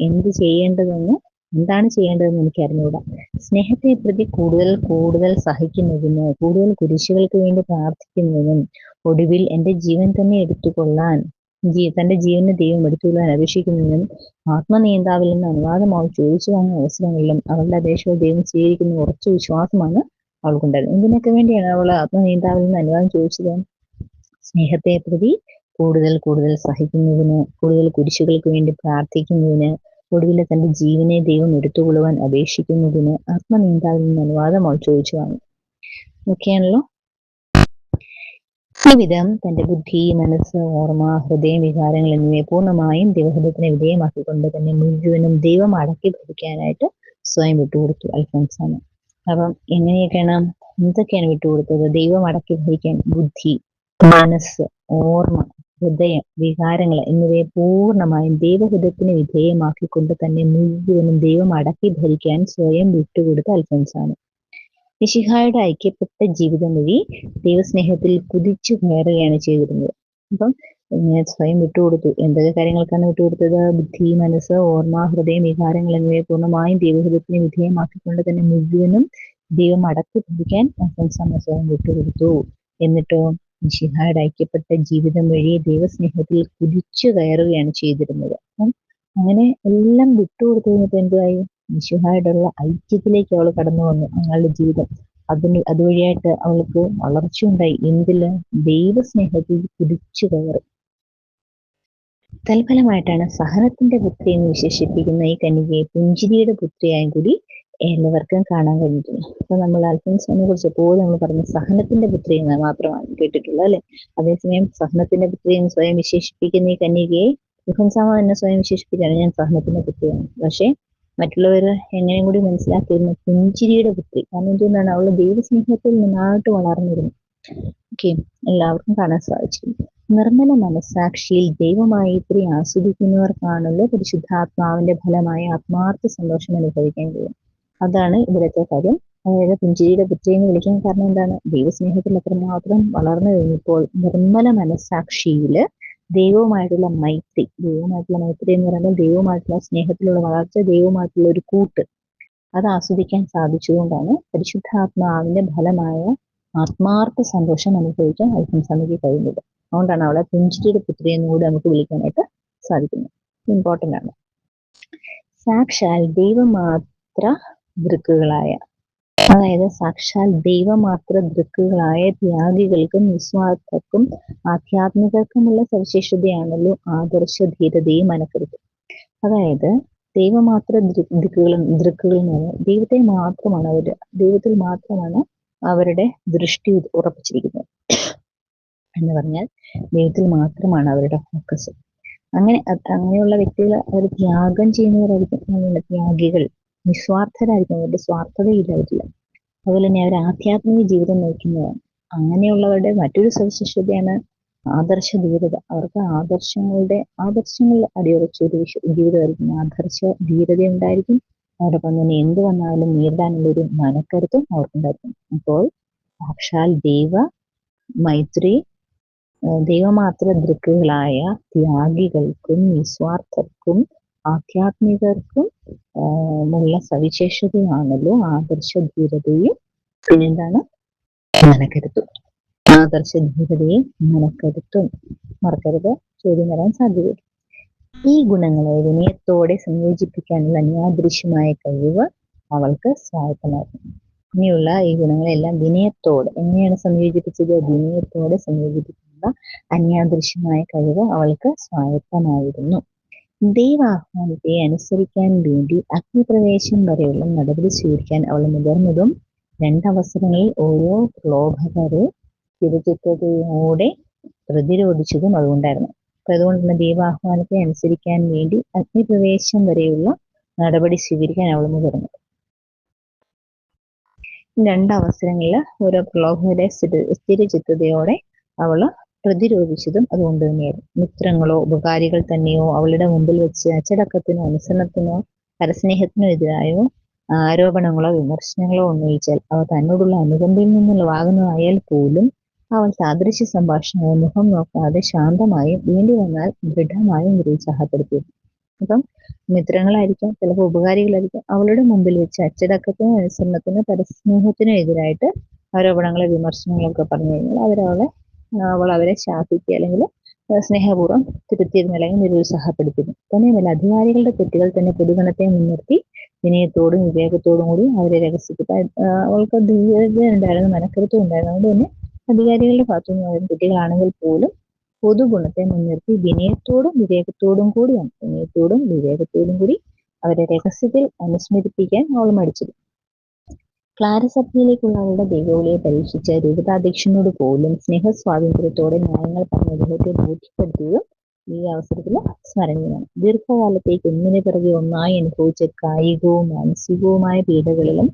എന്താണ് ചെയ്യേണ്ടതെന്ന് എനിക്ക് അറിഞ്ഞുകൂടാ. സ്നേഹത്തെ പ്രതി കൂടുതൽ സഹിക്കുന്നതിന്, കൂടുതൽ കുരിശുകൾക്ക് വേണ്ടി പ്രാർത്ഥിക്കുന്നതിനും, ഒടുവിൽ എന്റെ ജീവൻ തന്നെ എടുത്തുകൊള്ളാൻ തന്റെ ജീവനെ ദൈവം എടുത്തുകൊള്ളാൻ അപേക്ഷിക്കുന്നതിനും ആത്മനിയന്താവിൽ നിന്ന് അനുവാദമായി ചോദിച്ചു വാങ്ങുന്ന അവസരങ്ങളിലും അവളുടെ അപേക്ഷകൾ ദൈവം സ്വീകരിക്കുന്ന ഉറച്ച വിശ്വാസമാണ് അവൾക്കുണ്ടായിരുന്നു. എന്തിനൊക്കെ വേണ്ടിയാണ് അവൾ ആത്മനിയന്താവിൽ നിന്ന് അനുവാദം ചോദിച്ചത്? സ്നേഹത്തെ പ്രതി കൂടുതൽ സഹിക്കുന്നതിന്, കൂടുതൽ കുരിശുകൾക്ക് വേണ്ടി പ്രാർത്ഥിക്കുന്നതിന്, ഒടുവിൽ തന്റെ ജീവനെ ദൈവം എടുത്തുകൊള്ളുവാൻ അപേക്ഷിക്കുന്നതിന് ആത്മനിയന്താവിൽ നിന്ന് അനുവാദം അവൾ ചോദിച്ചു വാങ്ങി. ഒക്കെയാണല്ലോ. ഈ വിധം തന്റെ ബുദ്ധി, മനസ്സ്, ഓർമ്മ, ഹൃദയം, വികാരങ്ങൾ എന്നിവയെ പൂർണ്ണമായും ദൈവഹിതത്തിന് വിധേയമാക്കിക്കൊണ്ട് തന്നെ മുഴുവനും ദൈവം അടക്കി ഭരിക്കാനായിട്ട് സ്വയം വിട്ടുകൊടുത്തു അൽഫോൻസാമ. അപ്പം എന്തൊക്കെയാണ് വിട്ടുകൊടുത്തത്? ദൈവം അടക്കി ഭരിക്കാൻ ബുദ്ധി, മനസ്സ്, ഓർമ്മ, ഹൃദയം, വികാരങ്ങൾ എന്നിവയെ പൂർണ്ണമായും ദൈവഹിതത്തിന് വിധേയമാക്കിക്കൊണ്ട് തന്നെ മുഴുവനും ദൈവം അടക്കി ഭരിക്കാൻ സ്വയം വിട്ടുകൊടുത്ത അൽഫോൻസാമ. മിശിഹായുടെ ഐക്യപ്പെട്ട ജീവിതം വഴി ദൈവസ്നേഹത്തിൽ കുതിച്ചു കയറുകയാണ് ചെയ്തിരുന്നത്. അപ്പം സ്വയം വിട്ടുകൊടുത്തു. എന്തൊക്കെ കാര്യങ്ങൾക്കാണ് വിട്ടുകൊടുത്തത്? ബുദ്ധി, മനസ്സ്, ഓർമ്മ, ഹൃദയം, വികാരങ്ങൾ എന്നിവയെ പൂർണ്ണമായും ദൈവഹിതത്തിന് വിധേയമാക്കിക്കൊണ്ട് തന്നെ മുഴുവനും ദൈവം അടക്കി ഭരിക്കാൻ അൽഫോൻസാമ സ്വയം വിട്ടുകൊടുത്തു. എന്നിട്ടോ മിശിഹായുടെ ഐക്യപ്പെട്ട ജീവിതം വഴി ദൈവസ്നേഹത്തിൽ കുതിച്ചു കയറുകയാണ് ചെയ്തിരുന്നത്. അപ്പം അങ്ങനെ എല്ലാം വിട്ടുകൊടുത്തു കഴിഞ്ഞപ്പോൾ എന്തായി? മിശിഹായോടുള്ള ഐക്യത്തിലേക്ക് അവൾ കടന്നു വന്നു. അവളുടെ ജീവിതം അതുവഴിയായിട്ട് അവൾക്ക് വളർച്ചയുണ്ടായി. എന്തില്? ദൈവസ്നേഹത്തിൽ കുതിച്ചു കയറി. തൽഫലമായിട്ടാണ് സഹനത്തിന്റെ പുത്രി എന്ന് വിശേഷിപ്പിക്കുന്ന ഈ കന്യകയെ പുഞ്ചിരിയുടെ പുത്രിയായും കൂടി എല്ലാവർക്കും കാണാൻ കഴിഞ്ഞിട്ടുണ്ട്. അപ്പൊ നമ്മൾ അൽഫോൻസാമയെ കുറിച്ച് എപ്പോഴും നമ്മൾ പറഞ്ഞ സഹനത്തിന്റെ പുത്രി എന്ന് മാത്രമാണ് കേട്ടിട്ടുള്ളത്, അല്ലെ? അതേസമയം സഹനത്തിന്റെ പുത്രി എന്ന് സ്വയം വിശേഷിപ്പിക്കുന്ന ഈ കന്യകയെ അൽഫോൻസാമ തന്നെ സ്വയം വിശേഷിപ്പിച്ചാണ്, ഞാൻ സഹനത്തിന്റെ പുത്രിയാണ്. പക്ഷെ മറ്റുള്ളവർ എങ്ങനെയും കൂടി മനസ്സിലാക്കിയിരുന്നു പുഞ്ചിരിയുടെ പുത്രി. കാരണം എന്തുകൊണ്ടാണ്? അവള് ദൈവസ്നേഹത്തിൽ നന്നായിട്ട് വളർന്നിരുന്നു. ഓക്കെ, എല്ലാവർക്കും കാണാൻ സാധിച്ചിരുന്നു. നിർമ്മല മനസ്സാക്ഷിയിൽ ദൈവമായി ഇത്തിരി ആസ്വദിക്കുന്നവർക്കാണല്ലോ പരിശുദ്ധാത്മാവിന്റെ ഫലമായ ആത്മാർത്ഥ സന്തോഷം അനുഭവിക്കാൻ കഴിയും. അതാണ് ഇവിടുത്തെ കാര്യം. അതായത് പുഞ്ചിരിയുടെ പുത്രി എന്ന് വിളിക്കാൻ കാരണം എന്താണ്? ദൈവസ്നേഹത്തിൽ അത്രമാത്രം വളർന്നു കഴിഞ്ഞപ്പോൾ നിർമ്മല മനസ്സാക്ഷിയില് ദൈവവുമായിട്ടുള്ള മൈത്രി എന്ന് പറയുമ്പോൾ ദൈവവുമായിട്ടുള്ള സ്നേഹത്തിലുള്ള വളർച്ച, ദൈവവുമായിട്ടുള്ള ഒരു കൂട്ട്, അത് ആസ്വദിക്കാൻ സാധിച്ചുകൊണ്ടാണ് പരിശുദ്ധാത്മാവിന്റെ ഫലമായ ആത്മാർത്ഥ സന്തോഷം അനുഭവിക്കാൻ അൽഫോൻസാമയ്ക്ക് കഴിയുന്നത്. അതുകൊണ്ടാണ് അവളെ പുഞ്ചിരിയുടെ പുത്രി എന്ന് കൂടി നമുക്ക് വിളിക്കാനായിട്ട് സാധിക്കുന്നത്. ഇമ്പോർട്ടൻ്റ് ആണ്. സാക്ഷാൽ ദൈവമാത്ര ദൃക്കുകളായ, അതായത് സാക്ഷാൽ ദൈവമാത്ര ദൃക്കുകളായ ത്യാഗികൾക്കും നിസ്വാർത്ഥർക്കും ആധ്യാത്മികർക്കുമുള്ള സവിശേഷതയാണല്ലോ ആദർശ ധീരതയും മനക്കരുത്തും. അതായത് ദൈവമാത്ര ദൃക്കുകൾ എന്ന് പറഞ്ഞാൽ ദൈവത്തിൽ മാത്രമാണ് അവരുടെ ദൃഷ്ടി ഉറപ്പിച്ചിരിക്കുന്നത് എന്ന് പറഞ്ഞാൽ ദൈവത്തിൽ മാത്രമാണ് അവരുടെ ഫോക്കസ്. അങ്ങനെയുള്ള വ്യക്തികൾ അവർ ത്യാഗം ചെയ്യുന്നവരായിരിക്കും. അങ്ങനെയുള്ള ത്യാഗികൾ നിസ്വാർത്ഥരായിരിക്കും, അവരുടെ സ്വാർത്ഥതയില്ല അവരില്ല. അതുപോലെ തന്നെ അവർ ആധ്യാത്മിക ജീവിതം നയിക്കുന്നതാണ്. അങ്ങനെയുള്ളവരുടെ മറ്റൊരു സവിശേഷതയാണ് ആദർശ ധീരത. അവർക്ക് ആദർശങ്ങൾ അടിയുറച്ച ഒരു ജീവിതമായിരിക്കും. ആദർശ ധീരത ഉണ്ടായിരിക്കും. അതോടൊപ്പം തന്നെ എന്ത് വന്നാലും നേരിടാനുള്ള ഒരു മനക്കരുത്തും അവർക്കുണ്ടായിരിക്കും. അപ്പോൾ സാക്ഷാൽ ദൈവമാത്ര ദൃക്കുകളായ ത്യാഗികൾക്കും നിസ്വാർത്ഥർക്കും ആധ്യാത്മികർക്കും ഉള്ള സവിശേഷതയാണല്ലോ ആദർശ ധീരതയും പിന്നെന്താണ് മനക്കരുത്തും. ആദർശ ധീരതയും മനക്കരുത്തും മറക്കരുത്, ചോദ്യം വരാൻ സാധ്യതയുണ്ട്. ഈ ഗുണങ്ങളെ വിനയത്തോടെ സംയോജിപ്പിക്കാനുള്ള അന്യാദൃശ്യമായ കഴിവ് അവൾക്ക് സ്വായത്തമായിരുന്നു. ഇനിയുള്ള ഈ ഗുണങ്ങളെല്ലാം വിനയത്തോടെ എങ്ങനെയാണ് സംയോജിപ്പിച്ചത്? വിനയത്തോടെ സംയോജിപ്പിക്കുന്ന അന്യാദൃശ്യമായ കഴിവ് അവൾക്ക് സ്വായത്തമായിരുന്നു. ദൈവാഹ്വാനത്തെ അനുസരിക്കാൻ വേണ്ടി അഗ്നിപ്രവേശം വരെയുള്ള നടപടി സ്വീകരിക്കാൻ അവൾ മുതിർന്നതും രണ്ടവസരങ്ങളിൽ ഓരോ പ്രലോഭകരെ സ്ഥിരചിത്തതയോടെ പ്രതിരോധിച്ചതും അതുകൊണ്ടായിരുന്നു. അപ്പൊ അതുകൊണ്ട് തന്നെ ദൈവാഹ്വാനത്തെ അനുസരിക്കാൻ വേണ്ടി അഗ്നിപ്രവേശം വരെയുള്ള നടപടി സ്വീകരിക്കാൻ അവൾ മുതിർന്നു. രണ്ടവസരങ്ങളിൽ ഓരോ പ്രലോഭകരെ സ്ഥിരചിത്തതയോടെ അവള് പ്രതിരോധിച്ചതും അതുകൊണ്ട് തന്നെയായിരുന്നു. മിത്രങ്ങളോ ഉപകാരികൾ തന്നെയോ അവളുടെ മുമ്പിൽ വെച്ച് അച്ചടക്കത്തിനോ അനുസരണത്തിനോ പരസ്നേഹത്തിനോ എതിരായോ ആരോപണങ്ങളോ വിമർശനങ്ങളോ ഉന്നയിച്ചാൽ അവ തന്നോടുള്ള അനുകമ്പയിൽ നിന്നുള്ള വാകുന്നതായാൽ പോലും അവൾ സാദൃശ്യ സംഭാഷണങ്ങളെ മുഖം നോക്കാതെ ശാന്തമായും വേണ്ടി വന്നാൽ ദൃഢമായും നിരുത്സാഹപ്പെടുത്തിയിരുന്നു. അപ്പം മിത്രങ്ങളായിരിക്കാം, ചിലപ്പോൾ ഉപകാരികളായിരിക്കാം, അവളുടെ മുമ്പിൽ വെച്ച് അച്ചടക്കത്തിനോ അനുസരണത്തിനോ പരസ്നേഹത്തിനോ എതിരായിട്ട് ആരോപണങ്ങളോ വിമർശനങ്ങളോ ഒക്കെ പറഞ്ഞു കഴിഞ്ഞാൽ അവൾ അവരെ ശാസിക്കുക അല്ലെങ്കിൽ സ്നേഹപൂർവ്വം തിരുത്തിയിരുന്നു അല്ലെങ്കിൽ നിരുത്സാഹപ്പെടുത്തിയിരുന്നു. തന്നെയുമല്ല അധികാരികളുടെ തെറ്റുകൾ തന്നെ പൊതുഗണത്തെ മുൻനിർത്തി വിനയത്തോടും വിവേകത്തോടും കൂടി അവരെ രഹസ്യപ്പെട്ട അവൾക്ക് ധീരത ഉണ്ടായിരുന്നു, മനക്കരുത്തും ഉണ്ടായിരുന്നു. അതുകൊണ്ട് തന്നെ അധികാരികളുടെ ഭാഗത്തുനിന്ന് അവർ തെറ്റുകളാണെങ്കിൽ പോലും പൊതുഗുണത്തെ മുൻനിർത്തി വിനയത്തോടും വിവേകത്തോടും കൂടി അവരെ രഹസ്യത്തിൽ അനുസ്മരിപ്പിക്കാൻ അവൾ മടിച്ചത്. ക്ലാരസഭയിലേക്കുള്ള അവളുടെ ദൈവവിളിയെ പരീക്ഷിച്ച രൂപതാധ്യക്ഷനോട് പോലും സ്നേഹസ്വാതന്ത്ര്യത്തോടെ ന്യായങ്ങൾ പറഞ്ഞ അദ്ദേഹത്തെ ബോധ്യപ്പെടുത്തിയതും ഈ അവസരത്തിൽ സ്മരണീയമാണ്. ദീർഘകാലത്തേക്ക് ഒന്നിനു പിറകെ ഒന്നായി അനുഭവിച്ച കായികവും മാനസികവുമായ പീഡകളിലും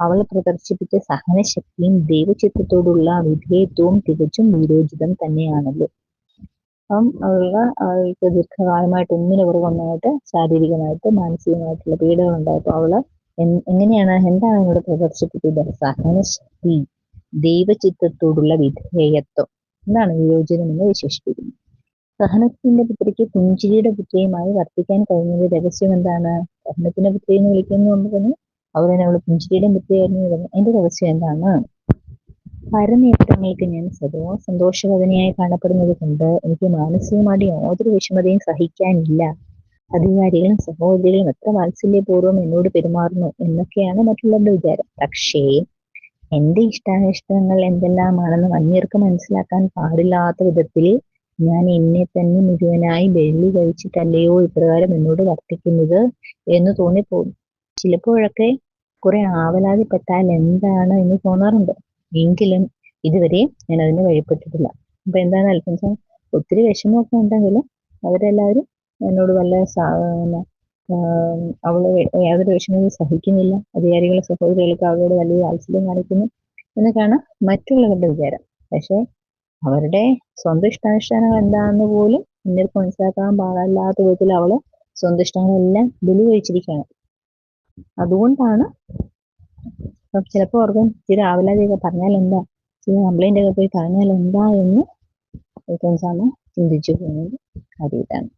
അവൾ പ്രദർശിപ്പിച്ച സഹനശക്തിയും ദൈവചിത്രത്തോടുള്ള വിധേയത്വവും തികച്ചും വിരോചിതം തന്നെയാണല്ലോ. അപ്പം അവൾക്ക് ദീർഘകാലമായിട്ട് ഒന്നിനു പിറകെ ഒന്നായിട്ട് ശാരീരികമായിട്ട് മാനസികമായിട്ടുള്ള പീഡകൾ ഉണ്ടായപ്പോൾ അവള് എന്താണ് ഇവിടെ പ്രദർശിപ്പിച്ചത്? സഹനശക്തി, ദൈവചിത്രത്തോടുള്ള വിധേയത്വം. എന്താണ് വിയോജനം എന്ന് വിശേഷിപ്പിക്കുന്നത്? സഹനത്തിന്റെ പുത്രിക്ക് പുഞ്ചിരിയുടെ പുത്രിയുമായി വർത്തിക്കാൻ കഴിഞ്ഞത് രഹസ്യം എന്താണ്? സഹനത്തിന്റെ പുത്രി എന്ന് വിളിക്കുന്നത് തന്നെ അവർ തന്നെ അവള് പുഞ്ചിരിയുടെ പുത്രിയായിരുന്നു പറഞ്ഞു. അതിന്റെ രഹസ്യം എന്താണ്? പരനേത്രങ്ങൾക്ക് ഞാൻ സന്തോഷവദനയായി കാണപ്പെടുന്നത് കൊണ്ട് എനിക്ക് മാനസികമായിട്ട് യാതൊരു വിഷമതയും സഹിക്കാനില്ല. അധികാരികളും സഹോദരികളും എത്ര വാത്സല്യപൂർവ്വം എന്നോട് പെരുമാറുന്നു എന്നൊക്കെയാണ് മറ്റുള്ളവരുടെ വിചാരം. പക്ഷേ എന്റെ ഇഷ്ടാനിഷ്ടങ്ങൾ എന്തെല്ലാമാണെന്ന് അന്യർക്ക് മനസ്സിലാക്കാൻ പാടില്ലാത്ത വിധത്തിൽ ഞാൻ എന്നെ തന്നെ മുഴുവനായി വെള്ളി കഴിച്ചിട്ടല്ലയോ ഇപ്രകാരം എന്നോട് വർത്തിക്കുന്നത് എന്ന് തോന്നിപ്പോകും. ചിലപ്പോഴൊക്കെ കുറെ ആവലാതിപ്പെട്ടാൽ എന്താണ് എന്ന് തോന്നാറുണ്ട്. എങ്കിലും ഇതുവരെ ഞാൻ അതിന് വഴിപ്പെട്ടിട്ടില്ല. അപ്പൊ എന്താണ് അൽഫോൻസ, ഒത്തിരി വിഷമമൊക്കെ ഉണ്ടെങ്കിലും അവരെല്ലാവരും എന്നോട് വല്ല അവള് യാതൊരു വിഷമവും സഹിക്കുന്നില്ല. അധികാരികളെ സഹോദരികൾക്ക് അവരോട് വലിയ വാത്സല്യം കാണിക്കുന്നു എന്നൊക്കെയാണ് മറ്റുള്ളവരുടെ വിചാരം. പക്ഷെ അവരുടെ സ്വന്തം ഇഷ്ടാനുഷ്ഠാനങ്ങൾ എന്താണെന്ന് പോലും ഇന്നർക്ക് മനസ്സിലാക്കാൻ പാടില്ലാത്ത വിധത്തിൽ അവള് സ്വന്തം ഇഷ്ടങ്ങളെല്ലാം ബലി കഴിച്ചിരിക്കുകയാണ്. അതുകൊണ്ടാണ് ചിലപ്പോൾ ഓർക്കും ചില ആവലാതിയൊക്കെ പറഞ്ഞാൽ എന്താ, ചില കംപ്ലൈന്റ് ഒക്കെ പോയി പറഞ്ഞാൽ എന്താ എന്ന് ചിന്തിച്ചു പോകുന്നത് കാര്യം ഇതാണ്.